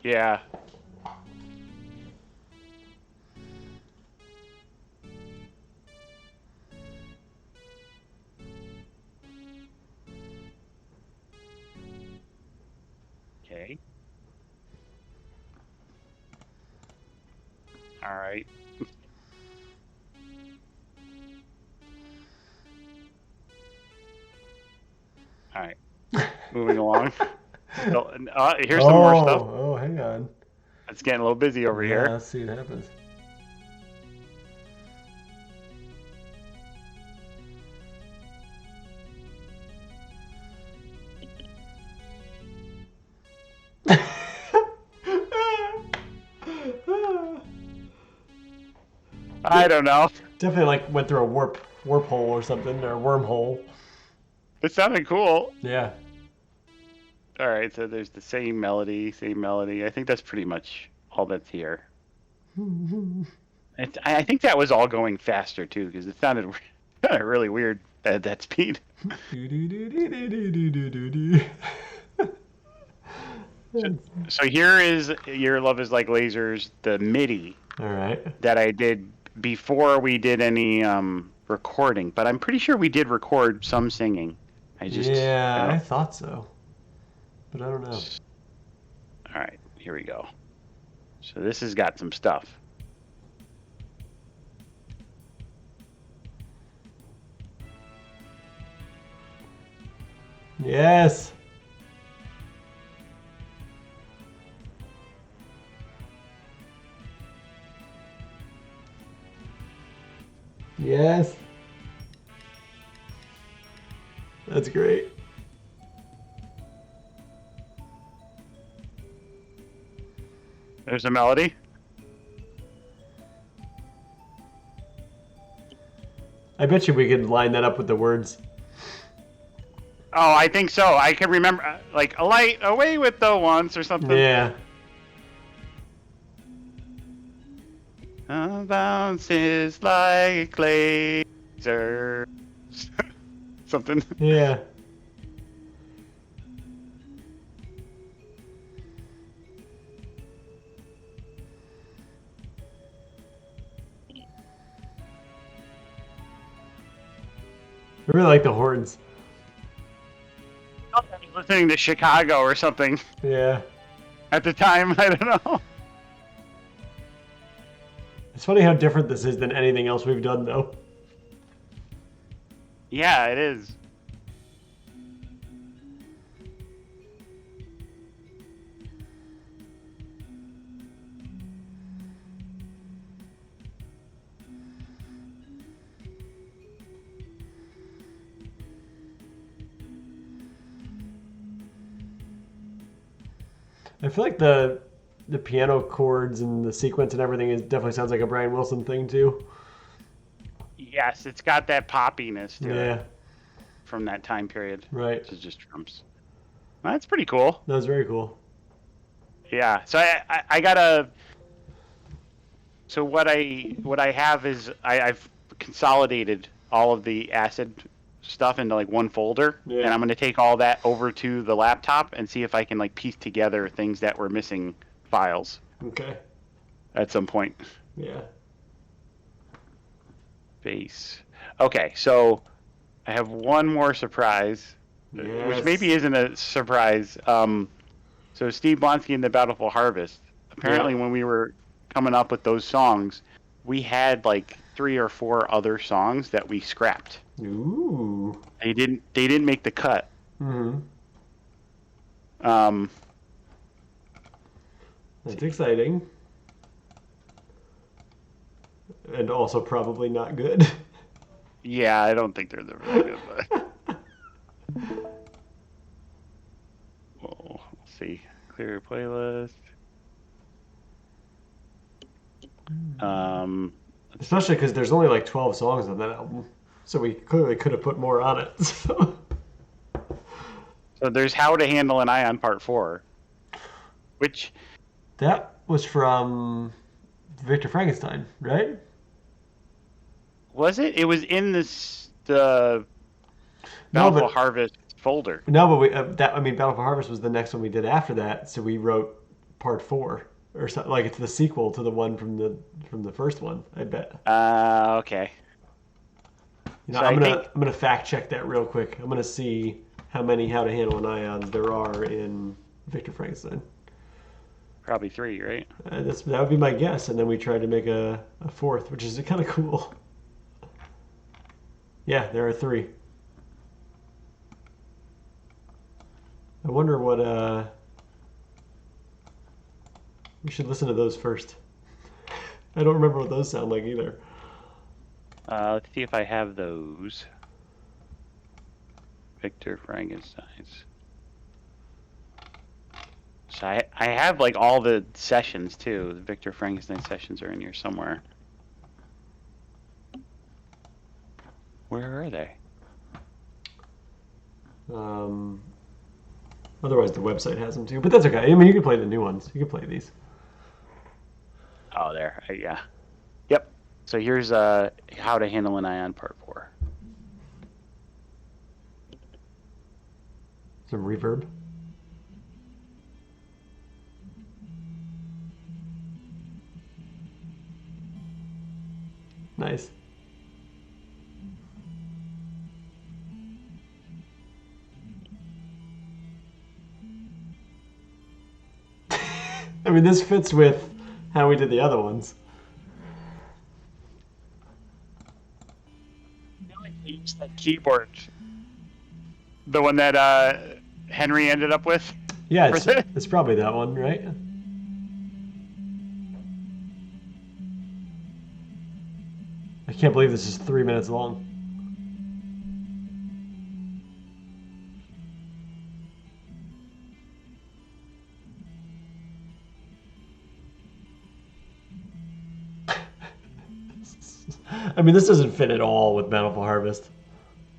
Yeah. Okay. All right. All right. Moving along. So, here's some more stuff. Oh, hang on. It's getting a little busy over Yeah, here. let's see what happens. I don't know. Definitely like went through a warp hole or something, or wormhole. It sounded cool. Yeah. All right, so there's the same melody, same melody. I think that's pretty much all that's here. I think that was all going faster too, because it sounded kind of really weird at that speed. So here is Your Love Is Like Lasers, the MIDI All right. that I did before we did any recording, but I'm pretty sure we did record some singing. I Yeah, I don't. thought so, but I don't know. All right, here we go. So this has got some stuff. Yes. Yes. That's great. There's a melody. I bet you we could line that up with the words. Oh, I think so. I can remember, like, a light away with the once or something. Yeah. Bounces like lasers. Something. Yeah. I really like the horns. I was listening to Chicago or something Yeah. at the time. I don't know. It's funny how different this is than anything else we've done, though. Yeah, it is. I feel like the piano chords and the sequence and everything definitely sounds like a Brian Wilson thing too. Yes, it's got that poppiness to Yeah. it from that time period. Right. Which is just drums. Well, that's pretty cool. That was very cool. Yeah. So I gotta. So what I have is I've consolidated all of the acid stuff into like one folder, Yeah. and I'm gonna take all that over to the laptop and see if I can like piece together things that were missing files Okay. at some point. Yeah. Bass. Okay, so I have one more surprise, which Yes. maybe isn't a surprise. So Steve Blonsky and the Bountiful Harvest. Apparently, Yeah. when we were coming up with those songs, we had like 3 or 4 other songs that we scrapped. Ooh. They didn't make the cut. Mm-hmm. Um, That's exciting. And also probably not good. yeah, I don't think they're the really good, but we'll see. Clear your playlist. Especially because there's only like 12 songs on that album. So we clearly could have put more on it. So there's How to Handle an Ion Part 4, which That was from Victor Frankenstein, right? was it? It was in the No, Bountiful but Harvest folder. no, but Battle for Harvest was the next one we did after that. So we wrote part 4 or something, like it's the sequel to the one from the first one. I bet. Okay. You know, So I'm I gonna fact check that real quick. I'm gonna see how many How to Handle an Ions there are in Victor Frankenstein. Probably 3, right? That would be my guess, and then we tried to make a fourth, which is kind of cool. Yeah, there are 3. I wonder what. We should listen to those first. I don't remember what those sound like either. Let's see if I have those. Victor Frankenstein's. So I have like all the sessions too. The Victor Frankenstein sessions are in here somewhere. Where are they? Otherwise, the website has them too. But that's okay. I mean, you can play the new ones. You can play these. Oh, there. Yeah. Yep. So here's how to handle an ion part 4. Some reverb. Nice. I mean, this fits with how we did the other ones. Use that keyboard. The one that Henry ended up with. Yeah, it's probably that one, right? I can't believe this is 3 minutes long. I mean, this doesn't fit at all with Bountiful Harvest.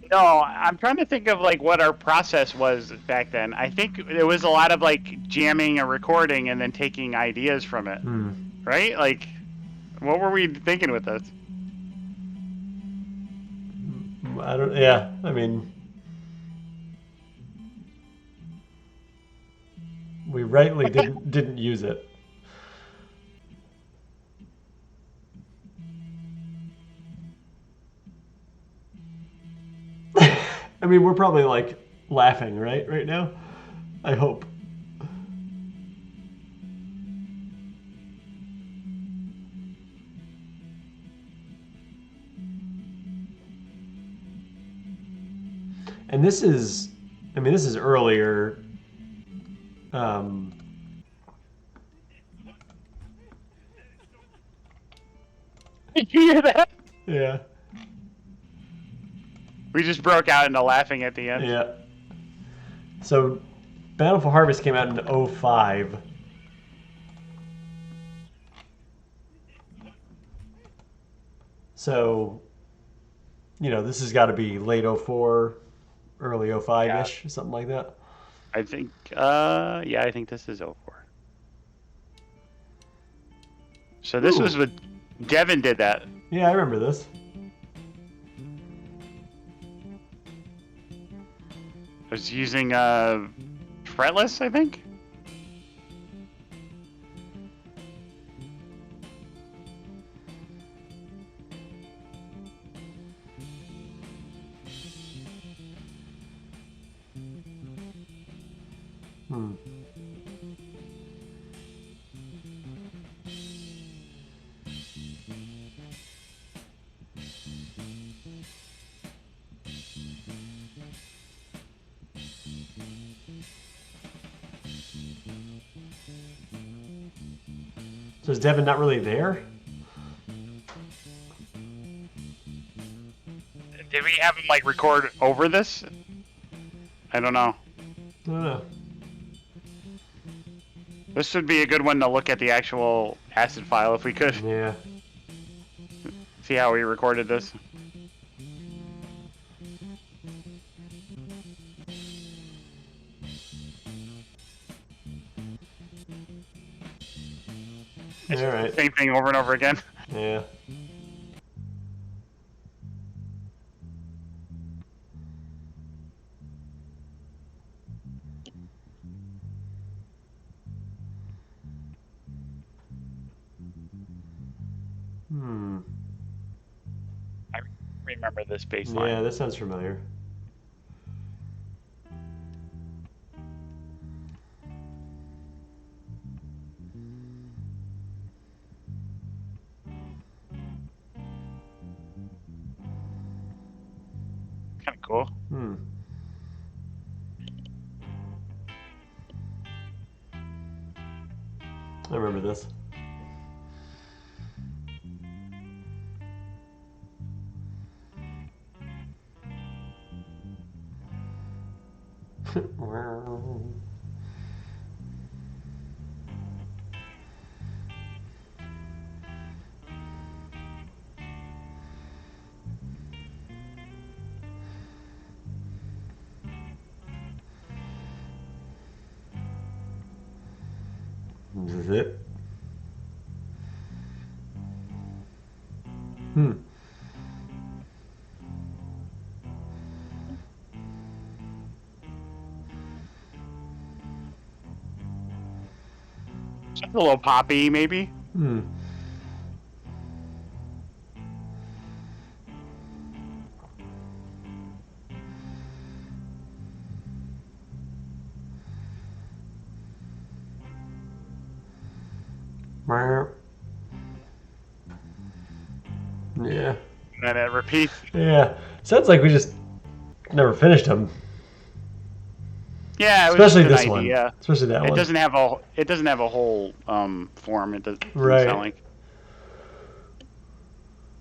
No, I'm trying to think of like what our process was back then. I think it was a lot of like jamming a recording and then taking ideas from it. Right? Like, what were we thinking with this? I don't. Yeah, I mean, we rightly didn't use it. I mean, we're probably like laughing, right now. I hope. And this is, I mean, this is earlier. Did you hear that? Yeah. We just broke out into laughing at the end. Yeah. So, Bountiful Harvest came out in 2005. So, you know, this has got to be late 04, early 05-ish, something like that. I think, yeah, I think this is 04. So this was what Devin did that. Yeah, I remember this. I was using fretless, I think. So is Devin not really there? Did we have him like record over this? I don't know. I don't know. This would be a good one to look at the actual ACID file if we could. Yeah. See how we recorded this. All right. Same thing over and over again. Yeah. I remember this bass line. Yeah, that sounds familiar. Kind of cool. I remember this. with it. Hmm. Just a little poppy, maybe. Hmm. Meow. Yeah. And it repeats. Yeah. Sounds like we just never finished them. Yeah, it was Especially just this an one. idea. Especially that It one. doesn't have a whole form. It doesn't Right. sound like.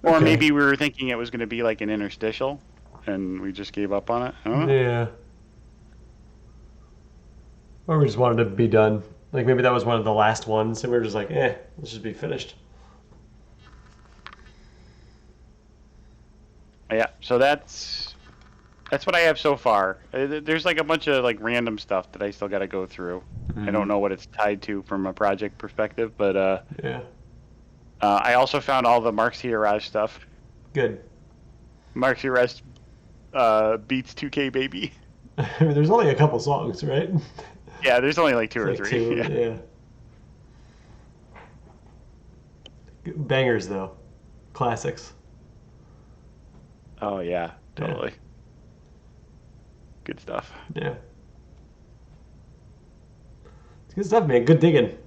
Or Okay. maybe we were thinking it was going to be like an interstitial, and we just gave up on it. I don't know. Yeah. Or we just wanted to be done. Like maybe that was one of the last ones, and we were just like, let's just be finished. Yeah, so that's what I have so far. There's like a bunch of like random stuff that I still got to go through. I don't know what it's tied to from a project perspective, but Yeah. I also found all the Mark Sierra stuff. Good. Mark Sierra beats 2K Baby. I mean, there's only a couple songs, right? Yeah, there's only like two or Like three. two, Yeah. yeah. Bangers though. Classics. Oh yeah, totally. Good stuff. Yeah. It's good stuff, man. Good digging.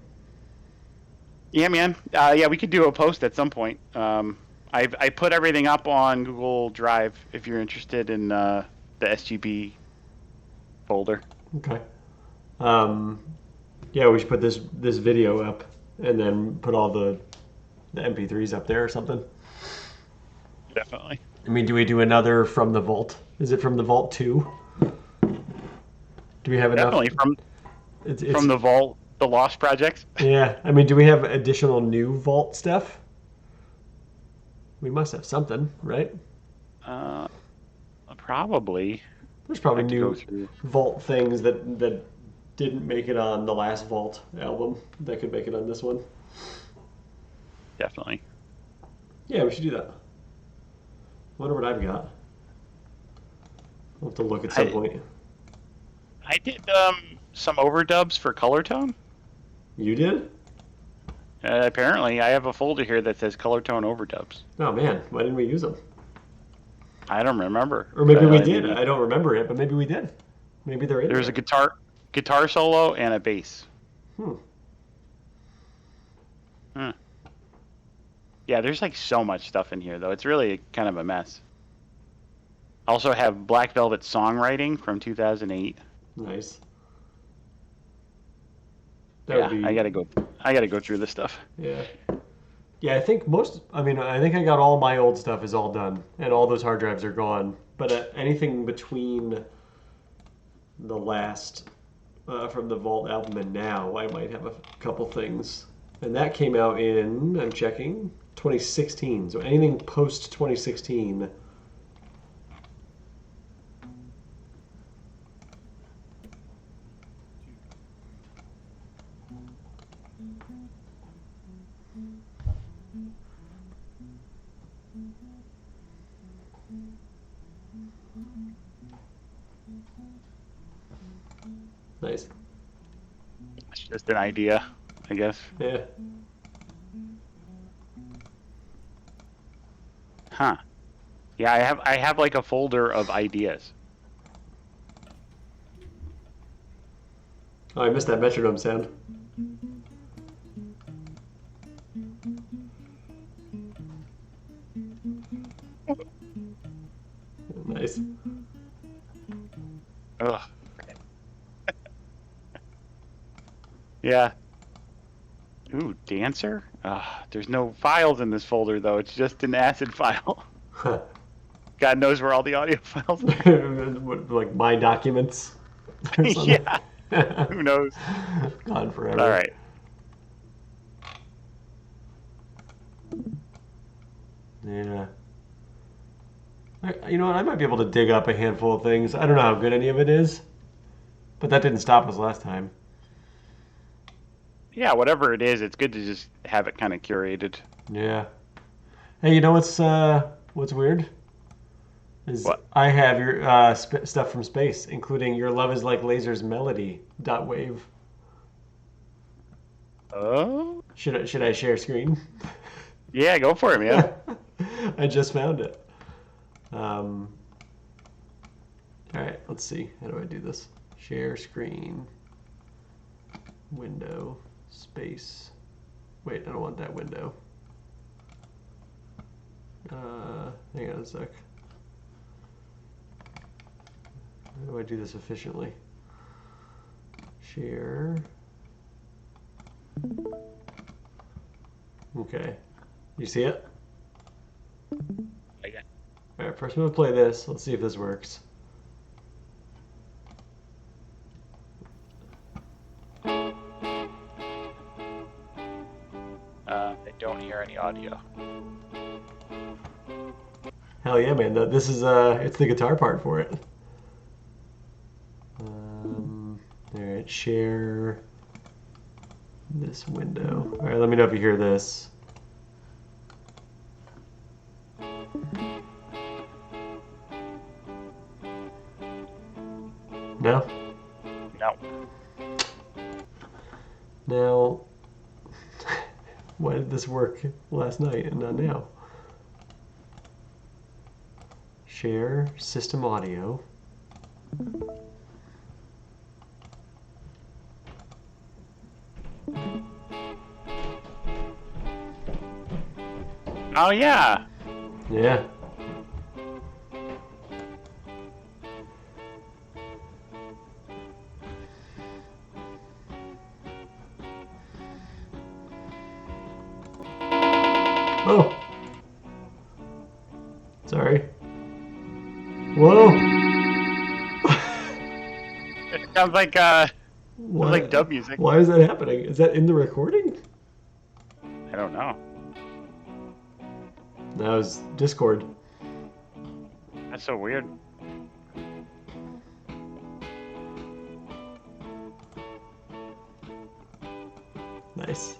Yeah, man. Yeah, we could do a post at some point. I put everything up on Google Drive if you're interested in the SGB folder. Okay. Yeah, we should put this video up and then put all the MP3s up there or something. Definitely. I mean, do we do another from the vault? Is it from the vault 2? Do we have enough? Definitely It's, from the vault, the Lost Projects. Yeah, I mean, do we have additional new vault stuff? We must have something, right? Probably. There's probably Have to go new through. vault things that didn't make it on the last Vault album that could make it on this one. Definitely. Yeah, we should do that. Wonder what I've got. I'll have to look at some point. I did some overdubs for Color Tone. You did? Apparently, I have a folder here that says Color Tone overdubs. Oh man, why didn't we use them? I don't remember. Or maybe we I did. mean, I don't remember it, but maybe we did. Maybe they're in There's a there. guitar solo and a bass. Hmm. Yeah, there's like so much stuff in here though. It's really kind of a mess. Also have Black Velvet songwriting from 2008. Nice. Yeah, I gotta go through this stuff. Yeah. Yeah, I think I got all my old stuff is all done, and all those hard drives are gone. But anything between the last from the Vault album and now, I might have a couple things. And that came out in, I'm checking, 2016. So anything post 2016. Nice. It's just an idea, I guess. Yeah. Huh. Yeah, I have like a folder of ideas. Oh, I missed that metronome sound. Nice. Ugh. Yeah. Ooh, Dancer? There's no files in this folder though. It's just an ACID file. God knows where all the audio files are. Like my documents. or something. Yeah. Who knows? Gone forever. All right. Yeah. You know what? I might be able to dig up a handful of things. I don't know how good any of it is, but that didn't stop us last time. Yeah, whatever it is, it's good to just have it kind of curated. Yeah. Hey, you know what's weird? Is What? I have your stuff from space, including "Your Love Is Like Lasers" melody dot wave. Oh, Should I share screen? yeah, go for it, man. I just found it. All right, let's see. How do I do this? Share screen, window, space. Wait, I don't want that window. Hang on a sec. How do I do this efficiently? Share. Okay. You see it? Okay. All right, first I'm gonna play this. Let's see if this works. I don't hear any audio. Hell yeah, man! This is it's the guitar part for it. All right, share this window. All right, let me know if you hear this. No? No. Now, why did this work last night and not now? Share system audio. Oh yeah. Yeah. Oh. Sorry. Whoa. It sounds like Why, like dub music. why is that happening? Is that in the recording? I don't know. That was Discord. That's so weird. Nice.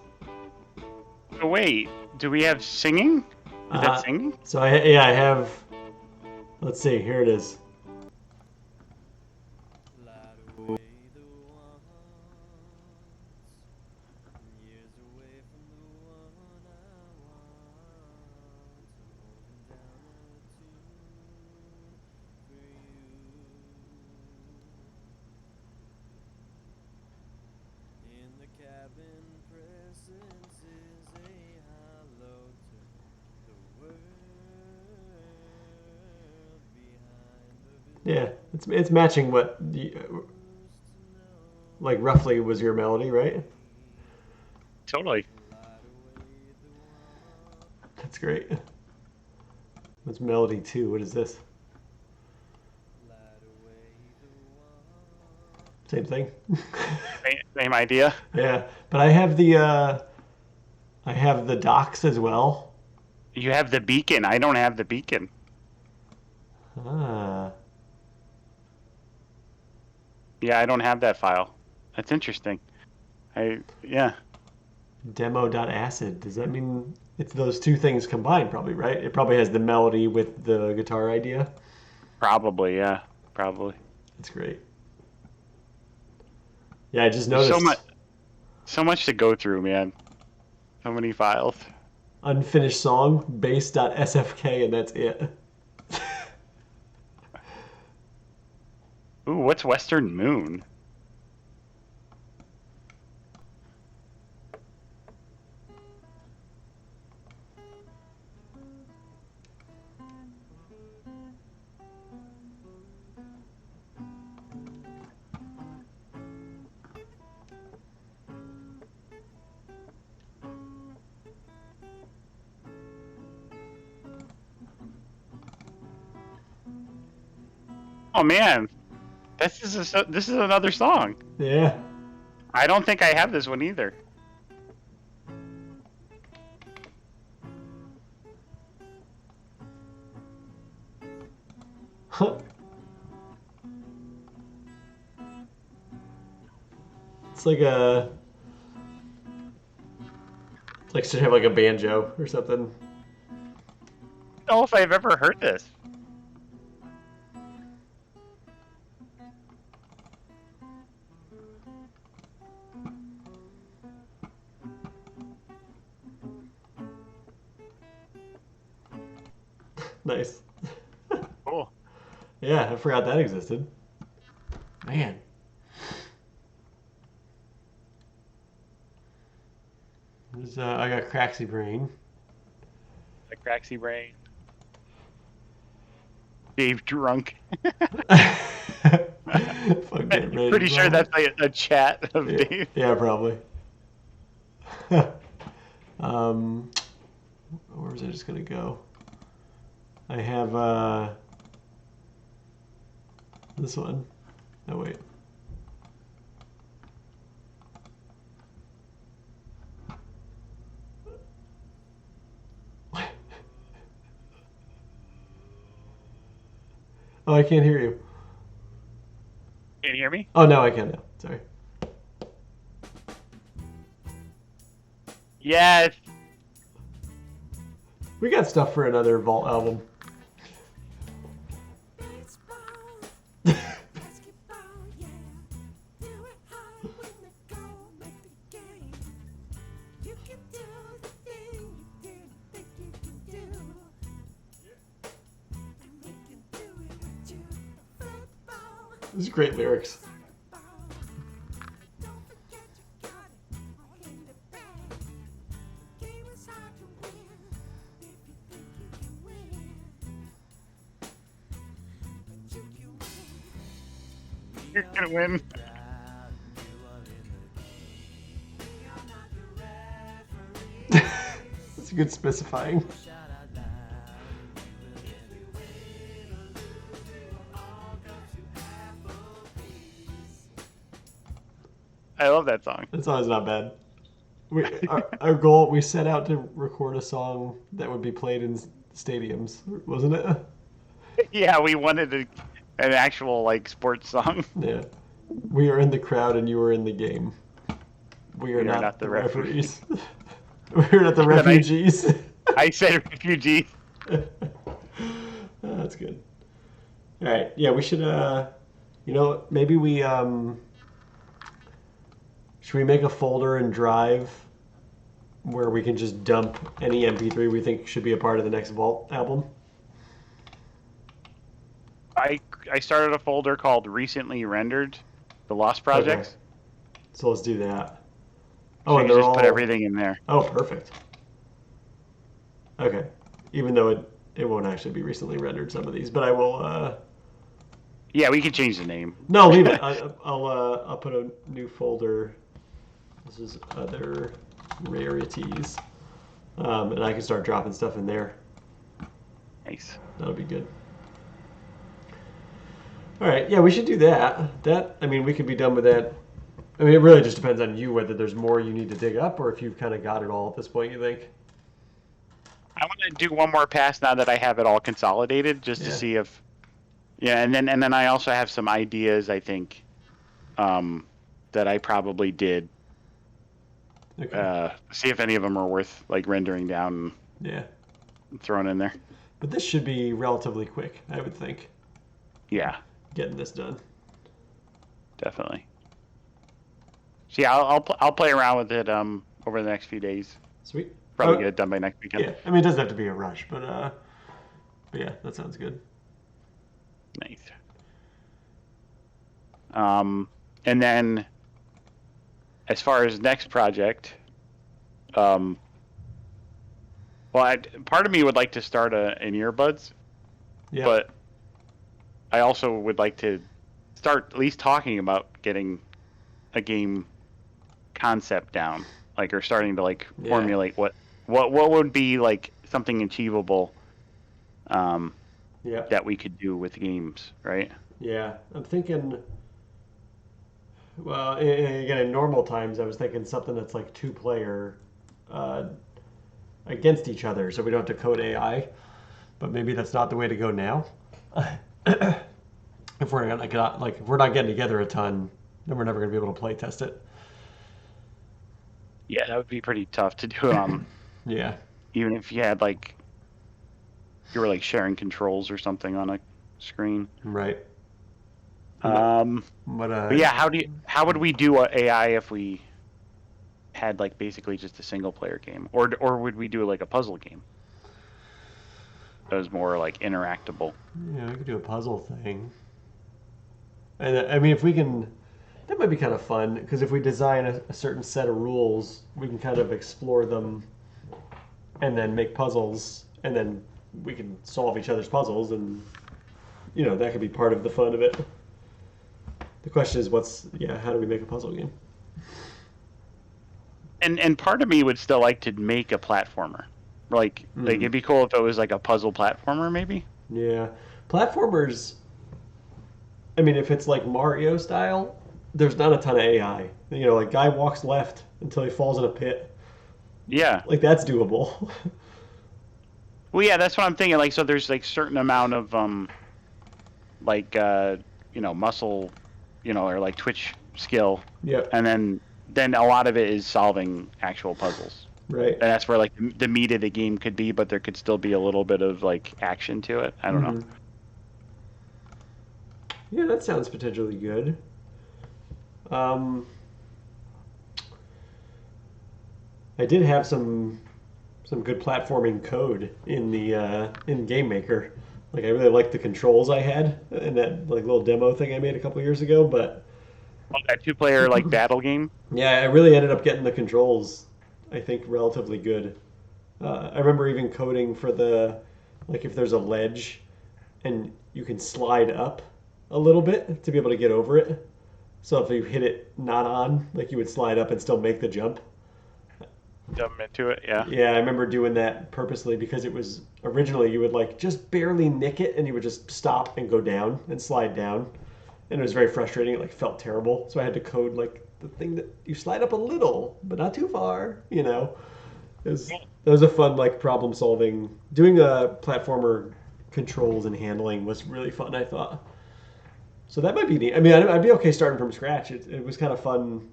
So wait, do we have singing? Is that singing? So I have. Let's see. Here it is. Yeah, it's matching what like roughly was your melody, right? Totally. That's great. What's melody 2? What is this? Same thing. Same idea. Yeah, but I have the docks as well. You have the beacon. I don't have the beacon. Ah, Yeah, I don't have that file. That's interesting. Yeah. demo.acid. Does that mean it's those two things combined? Probably, right? It probably has the melody with the guitar idea. Probably, yeah. Probably. That's great. Yeah, I just There's noticed so much to go through, man. So many files. unfinished song, bass.sfk, and that's it. Ooh, what's Western Moon? Oh man, this is another song. Yeah. I don't think I have this one either. It's like a Like should have like a banjo or something. I don't know if I've ever heard this. Nice. Cool. Yeah, I forgot that existed. Man. I got Craxy Brain. The Craxy Brain. Dave Drunk. Fuck that Brain Pretty sure Drunk. that's a chat of Yeah, Dave. yeah, probably. Where was I just gonna go? I have this one. Oh wait. Oh, I can't hear you. Can you hear me? Oh, no, I can now. Sorry. Yes. We got stuff for another Vault album. These are great lyrics. You're gonna win. That's a good specifying. I love that song. That song is not bad. Our goal, we set out to record a song that would be played in stadiums, wasn't it? Yeah, we wanted an actual like sports song. Yeah. We are in the crowd and you are in the game. We are We are not not the the referees. We're not the refugees. I said refugee. That's good. All right. Yeah, we should. Maybe we should we make a folder and drive where we can just dump any MP3 we think should be a part of the next Vault album. I started a folder called Recently Rendered, the Lost Projects. So let's do that. So and you they're just put all- everything in there. Oh, perfect. Okay. Even though it won't actually be recently rendered, some of these, but I will. Yeah, we could change the name. No, leave it. I'll put a new folder. This is other rarities, and I can start dropping stuff in there. Nice. That'll be good. All right. Yeah, we should do that. We could be done with that. I mean, it really just depends on you whether there's more you need to dig up or if you've kind of got it all at this point. You think? I want to do one more pass now that I have it all consolidated, just to Yeah. see if. Yeah, and then I also have some ideas. I think that I probably did. Okay. See if any of them are worth like rendering down Yeah. and throwing in there. But this should be relatively quick, I would think, Yeah, getting this done. definitely. So yeah, I'll play around with it over the next few days. Sweet. Probably Oh, get it done by next weekend. Yeah. I mean, it doesn't have to be a rush, but yeah, that sounds good. Nice. And then as far as next project, part of me would like to start an earbuds, Yeah. but I also would like to start at least talking about getting a game concept down, like, or starting to like Yeah. formulate what would be like something achievable Yeah. that we could do with games, right? Yeah. I'm thinking. Well, again, in normal times, I was thinking something that's like two-player against each other, so we don't have to code AI. But maybe that's not the way to go now. If we're if we're not getting together a ton, then we're never going to be able to play test it. Yeah, that would be pretty tough to do. Yeah. Even if you had like you were like sharing controls or something on a screen. Right. But But yeah, how would we do AI if we had like basically just a single player game, or would we do like a puzzle game that was more like interactable? yeah, we could do a puzzle thing. And I mean, if we can, that might be kind of fun because if we design a certain set of rules, we can kind of explore them, and then make puzzles, and then we can solve each other's puzzles, and that could be part of the fun of it. The question is, how do we make a puzzle game? And part of me would still like to make a platformer, like it'd be cool if it was like a puzzle platformer maybe. Yeah, platformers. I mean, if it's like Mario style, there's not a ton of AI. Like guy walks left until he falls in a pit. Yeah. Like that's doable. Well, yeah, that's what I'm thinking. Like, so there's like certain amount of like muscle, or like twitch skill, Yep. and then a lot of it is solving actual puzzles. Right. And that's where like the meat of the game could be, but there could still be a little bit of like action to it. I don't know. Yeah, that sounds potentially good. I did have some good platforming code in the in Game Maker. Like I really liked the controls I had in that like little demo thing I made a couple years ago. But That 2-player like battle game. yeah, I really ended up getting the controls, I think, relatively good. I remember even coding for like if there's a ledge and you can slide up a little bit to be able to get over it. So if you hit it not on, like you would slide up and still make the jump. Jump into it, yeah. Yeah, I remember doing that purposely because it was originally you would like just barely nick it and you would just stop and go down and slide down. And it was very frustrating. It like felt terrible. So I had to code like the thing that you slide up a little, but not too far, That was a fun like problem solving. Doing a platformer controls and handling was really fun, I thought. So that might be neat. I mean, I'd be okay starting from scratch. It was kind of fun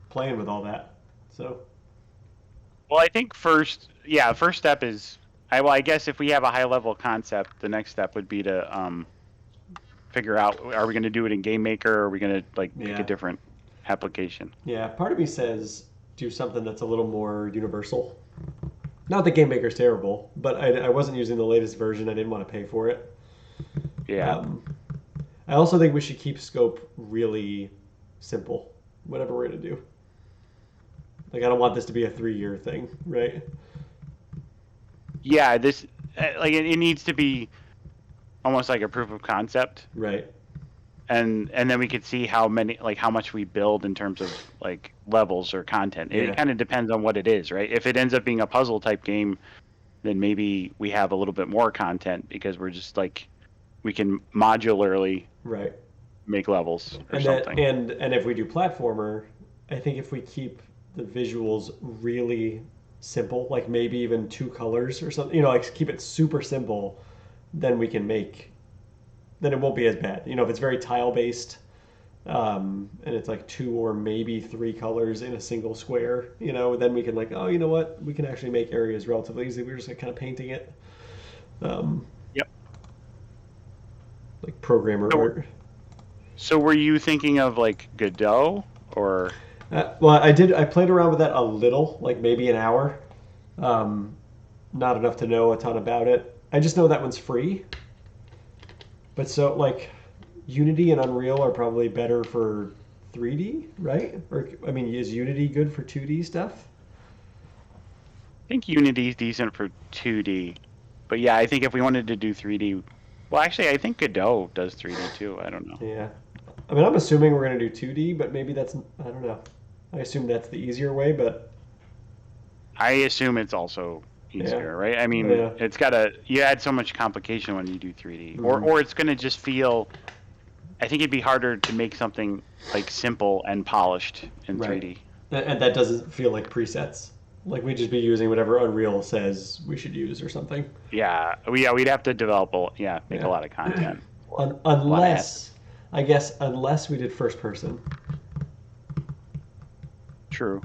playing with all that. So Well, I think first step is I guess if we have a high level concept, the next step would be to figure out, are we going to do it in Game Maker, or are we going to like pick a different application? yeah, part of me says do something that's a little more universal. Not that Game Maker's terrible, but I wasn't using the latest version. I didn't want to pay for it. Yeah. I also think we should keep scope really simple, whatever we're going to do. Like, I don't want this to be a 3-year thing, right? Yeah, this like it needs to be almost like a proof of concept, Right. and then we could see how much we build in terms of like levels or content. Yeah. It kind of depends on what it is, right? If it ends up being a puzzle type game, then maybe we have a little bit more content because we're just like we can modularly Right. make levels or And something. and if we do platformer, I think if we keep the visuals really simple, like maybe even 2 colors or something, like keep it super simple, then then it won't be as bad. If it's very tile based, and it's like 2 or maybe 3 colors in a single square, then we can like, oh, you know what? We can actually make areas relatively easy. We're just like kind of painting it. Yep. Like programmer art. So were you thinking of like Godot or? Well, I played around with that a little, like maybe an hour. Not enough to know a ton about it. I just know that one's free. But so like Unity and Unreal are probably better for 3D, right? Or I mean, is Unity good for 2D stuff? I think Unity's decent for 2D, but yeah, I think if we wanted to do 3D, well, actually, I think Godot does 3D too. I don't know. Yeah. I mean, I'm assuming we're going to do 2D, but maybe I don't know. I assume that's the easier way, but I assume it's also easier, right? I mean, Yeah. it's you add so much complication when you do 3D, Mhm. or it's gonna just feel. I think it'd be harder to make something like simple and polished in Right. 3D. And that doesn't feel like presets. Like we'd just be using whatever Unreal says we should use or something. Yeah, we'd have to develop make Yeah. a lot of content. Unless we did first person. True.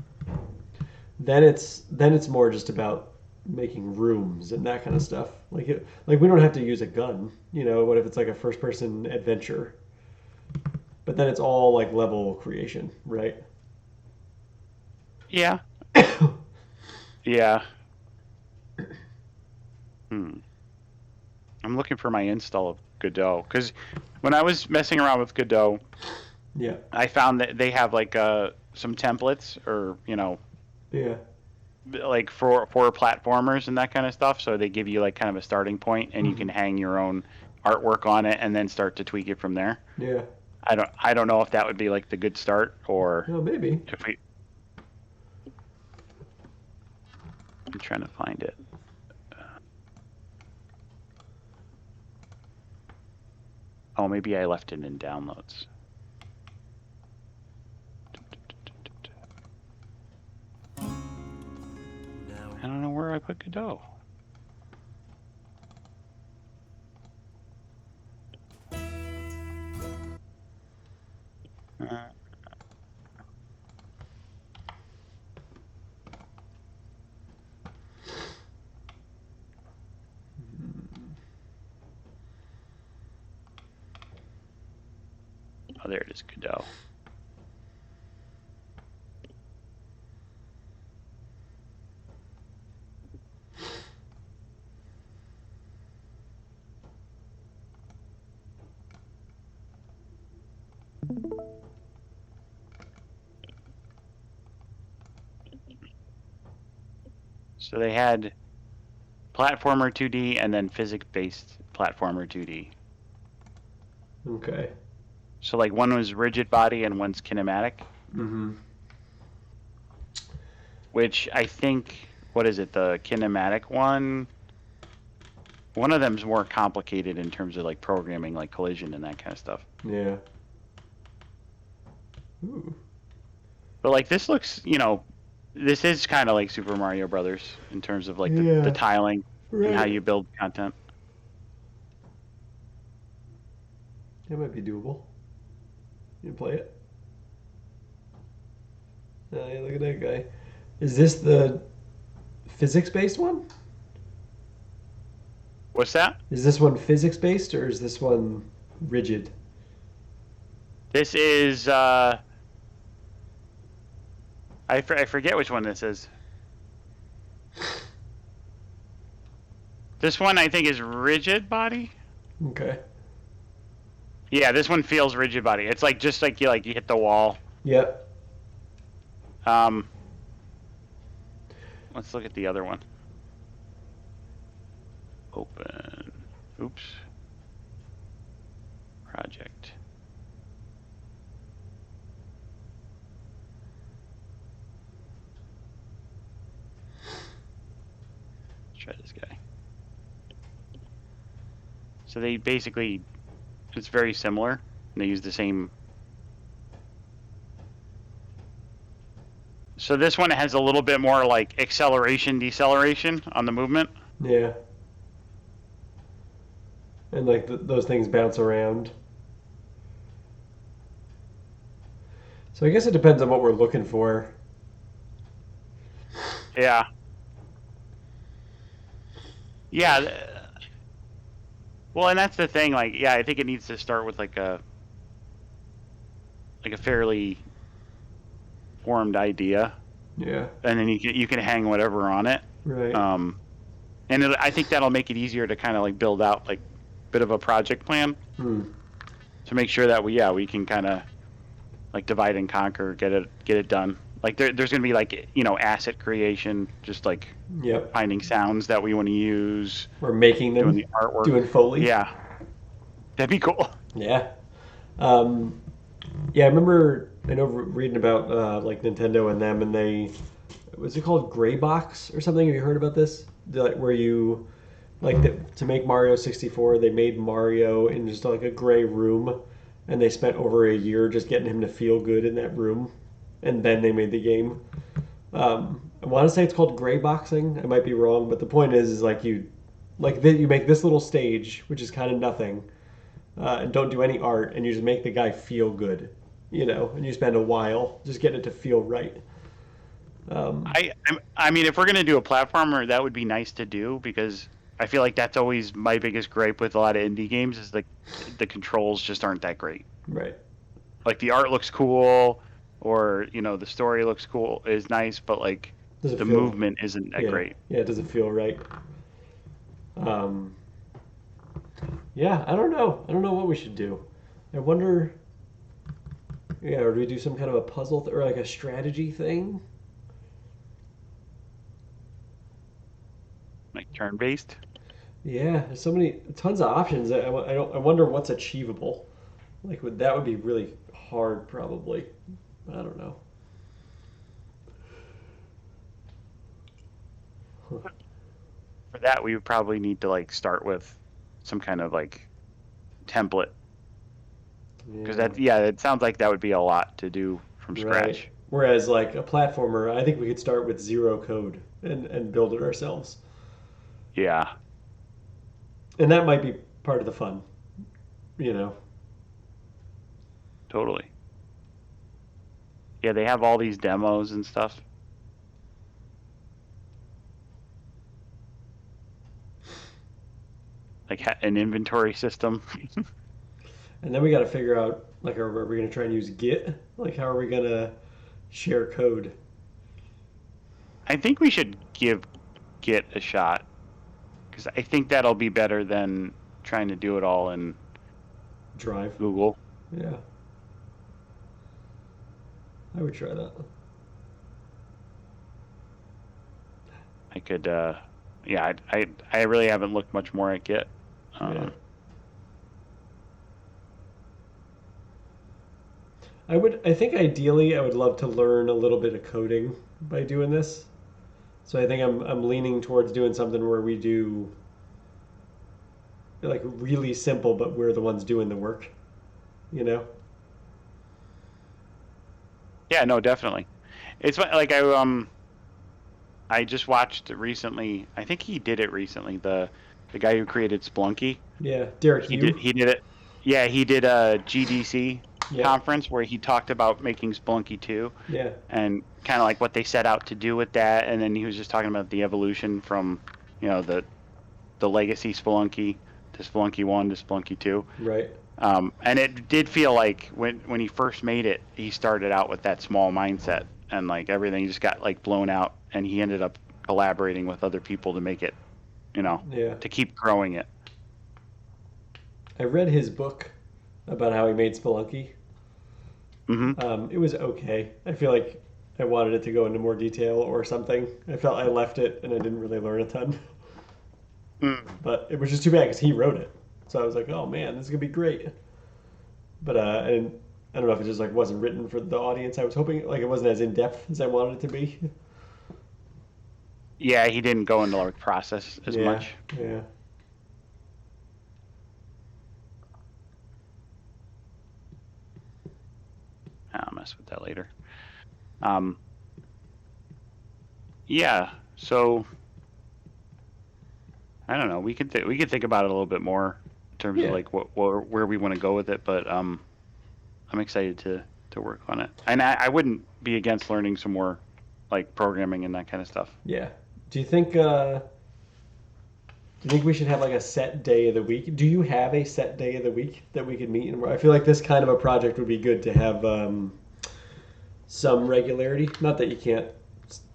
then it's more just about making rooms and that kind of stuff. Like we don't have to use a gun. What if it's like a first person adventure? But then it's all like level creation, right? Yeah. Yeah. Hmm. I'm looking for my install of Godot because when I was messing around with Godot, Yeah. I found that they have like some templates or Yeah. like for platformers and that kind of stuff. So they give you like kind of a starting point, and you can hang your own artwork on it, and then start to tweak it from there. Yeah. I don't know if that would be like the good start, or No, maybe. if we. I'm trying to find it. Oh, maybe I left it in downloads. I don't know where I put Godot. Uh, oh, there it is, Godot. So they had platformer 2D and then physics-based platformer 2D. Okay. So like one was rigid body and one's kinematic, Mm-hmm. which I think, what is it, the kinematic one of them's more complicated in terms of like programming, like collision and that kind of stuff. Yeah. Ooh. But like this looks, this is kind of like Super Mario Brothers in terms of like Yeah. the tiling and how Right. you build content. That might be doable. You play it? Oh, yeah, look at that guy. Is this the physics-based one? What's that? Is this one physics-based or is this one rigid? This is I forget which one this is. This one I think is rigid body. Okay. Yeah, this one feels rigid body. It's like just like you hit the wall. Yep. Um, let's look at the other one. Open. Oops. Project. Let's try this guy. So they basically, it's very similar. And they use the same. So this one has a little bit more like acceleration, deceleration on the movement. Yeah. And like those things bounce around. So I guess it depends on what we're looking for. Yeah. Yeah. Well, and that's the thing. Like, yeah, I think it needs to start with like a fairly formed idea, Yeah. and then you can hang whatever on it. Right. And I think that'll make it easier to kind of like build out like a bit of a project plan Hmm. to make sure that we can kind of like divide and conquer, get it done. Like there's gonna be like asset creation, just like Yep. finding sounds that we want to use, We're making them. doing the artwork, Doing Foley. Yeah, that'd be cool. Yeah. Yeah, I know reading about like Nintendo and them, and what's it called, Gray Box or something? Have you heard about this? Where you, to make Mario 64, they made Mario in just like a gray room, and they spent over a year just getting him to feel good in that room, and then they made the game. I want to say it's called gray boxing. I might be wrong, but the point is like you make this little stage, which is kind of nothing, and don't do any art, and you just make the guy feel good, and you spend a while just getting it to feel right. I mean, if we're gonna do a platformer, that would be nice to do because I feel like that's always my biggest gripe with a lot of indie games is the controls just aren't that great. Right. Like the art looks cool, or the story looks cool, is nice, but like Does it the feel? movement isn't that Yeah. great. Yeah. It doesn't feel right. Um, yeah. I don't know. I don't know what we should do. I wonder. Yeah. Or do we do some kind of a puzzle or like a strategy thing? Like turn based. Yeah. There's so many tons of options. I wonder what's achievable. Like that would be really hard probably. I don't know. For that, we would probably need to like start with some kind of like template because it sounds like that would be a lot to do from Right. scratch. Whereas like a platformer, I think we could start with zero code and build it ourselves. Yeah, And that might be part of the fun, you know. totally. Yeah, they have all these demos and stuff. Like an inventory system. And then we got to figure out like are we going to try and use Git? Like how are we going to share code? I think we should give Git a shot because I think that'll be better than trying to do it all in Drive. Google. Yeah. I would try that. I could, yeah, I really haven't looked much more at Git. Yeah. I think ideally I would love to learn a little bit of coding by doing this. So I think I'm leaning towards doing something where we do like really simple, but we're the ones doing the work, you know? Yeah, no, definitely. It's like I just watched recently. I think he did it recently. The guy who created Splunky. Yeah, Derek Hugh. He did it. Yeah, he did a GDC Yeah. conference where he talked about making Splunky 2 Yeah, and kind of like what they set out to do with that, and then he was just talking about the evolution from the legacy Spelunky to Spelunky 1 to Spelunky 2. right. And it did feel like when he first made it, he started out with that small mindset, and like everything just got like blown out, and he ended up collaborating with other people to make it, Yeah. to keep growing it. I read his book about how he made Spelunky. It was okay. I feel like I wanted it to go into more detail or something. I felt I left it and I didn't really learn a ton. But it was just too bad because he wrote it. So I was like, oh man, this is gonna be great. But I don't know if it just like wasn't written for the audience. I was hoping like it wasn't as in depth as I wanted it to be. Yeah, he didn't go into like process as Yeah, much. yeah. I'll mess with that later. Yeah, so I don't know. We could think about it a little bit more in terms Yeah. of like where we want to go with it, but I'm excited to work on it, and I wouldn't be against learning some more like programming and that kind of stuff. Yeah. Do you think we should have like a set day of the week? Do you have a set day of the week that we could meet? And I feel like this kind of a project would be good to have some regularity. Not that you can't,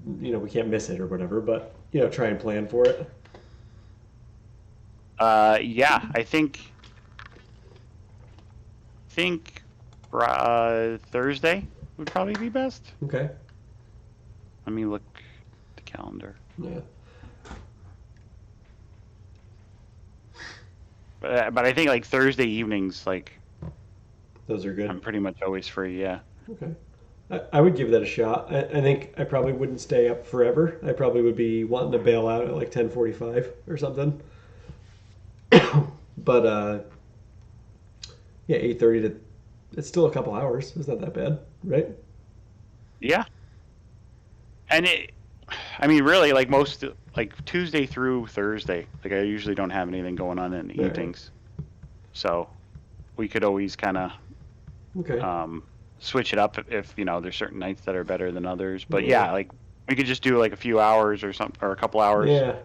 we can't miss it or whatever, but try and plan for it. Yeah, I think Thursday would probably be best. Okay. Let me look at the calendar. Yeah. But I think like Thursday evenings, like Those are good. I'm pretty much always free. Yeah. Okay. I would give that a shot. I think I probably wouldn't stay up forever. I probably would be wanting to bail out at like 10:45 or something. But yeah, 8:30 to it's still a couple hours. It's not that bad, right? Yeah. And I mean, really, like like Tuesday through Thursday, like I usually don't have anything going on in the Right. evenings, so we could always kind of Okay. switch it up if there's certain nights that are better than others. But yeah, like We could just do like a few hours or something, or a couple hours. Yeah.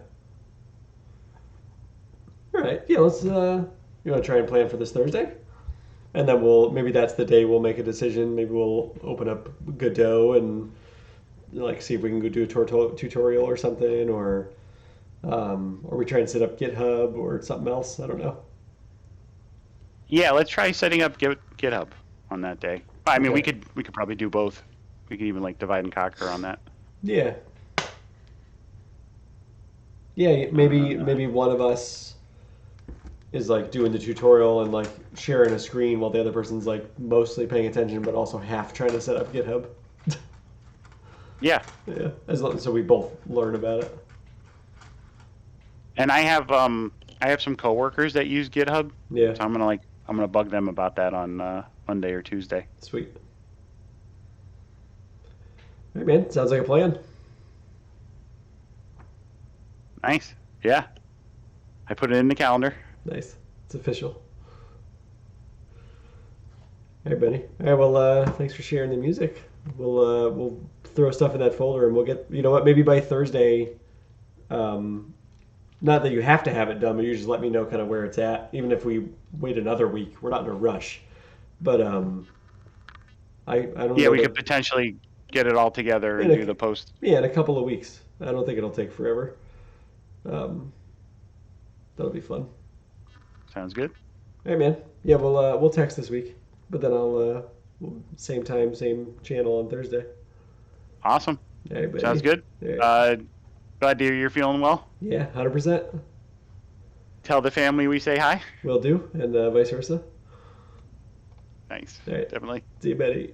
All right. Yeah. Let's. You want to try and plan for this Thursday, and then maybe that's the day we'll make a decision. Maybe we'll open up Godot and like see if we can go do a tutorial or something, or we try and set up GitHub or something else. I don't know. Yeah, let's try setting up GitHub on that day. I mean, Okay. we could probably do both. We could even like divide and conquer on that. Yeah. Yeah. Maybe one of us is like doing the tutorial and like sharing a screen while the other person's like mostly paying attention but also half trying to set up GitHub. Yeah, Yeah, as long so we both learn about it. and I have some coworkers that use GitHub, Yeah, so I'm gonna bug them about that on Monday or Tuesday. sweet. All right, man. Sounds like a plan. Nice. Yeah, I put it in the calendar. Nice. It's official. All right, Benny. All right. Well, thanks for sharing the music. We'll throw stuff in that folder and we'll get. You know what? Maybe by Thursday. Not that you have to have it done, but you just let me know kind of where it's at. Even if we wait another week, we're not in a rush. But I don't Yeah, know we that, could potentially get it all together and In a- do the post. yeah, in a couple of weeks. I don't think it'll take forever. Um, that'll be fun. Sounds good. Hey man, yeah, we'll text this week, but then same time, same channel on Thursday. Awesome. Hey, buddy. Sounds good. Yeah, Glad to hear you're feeling well. yeah, 100%. Tell the family we say hi. Will do, and vice versa. Thanks. All right, Definitely. see you, Betty.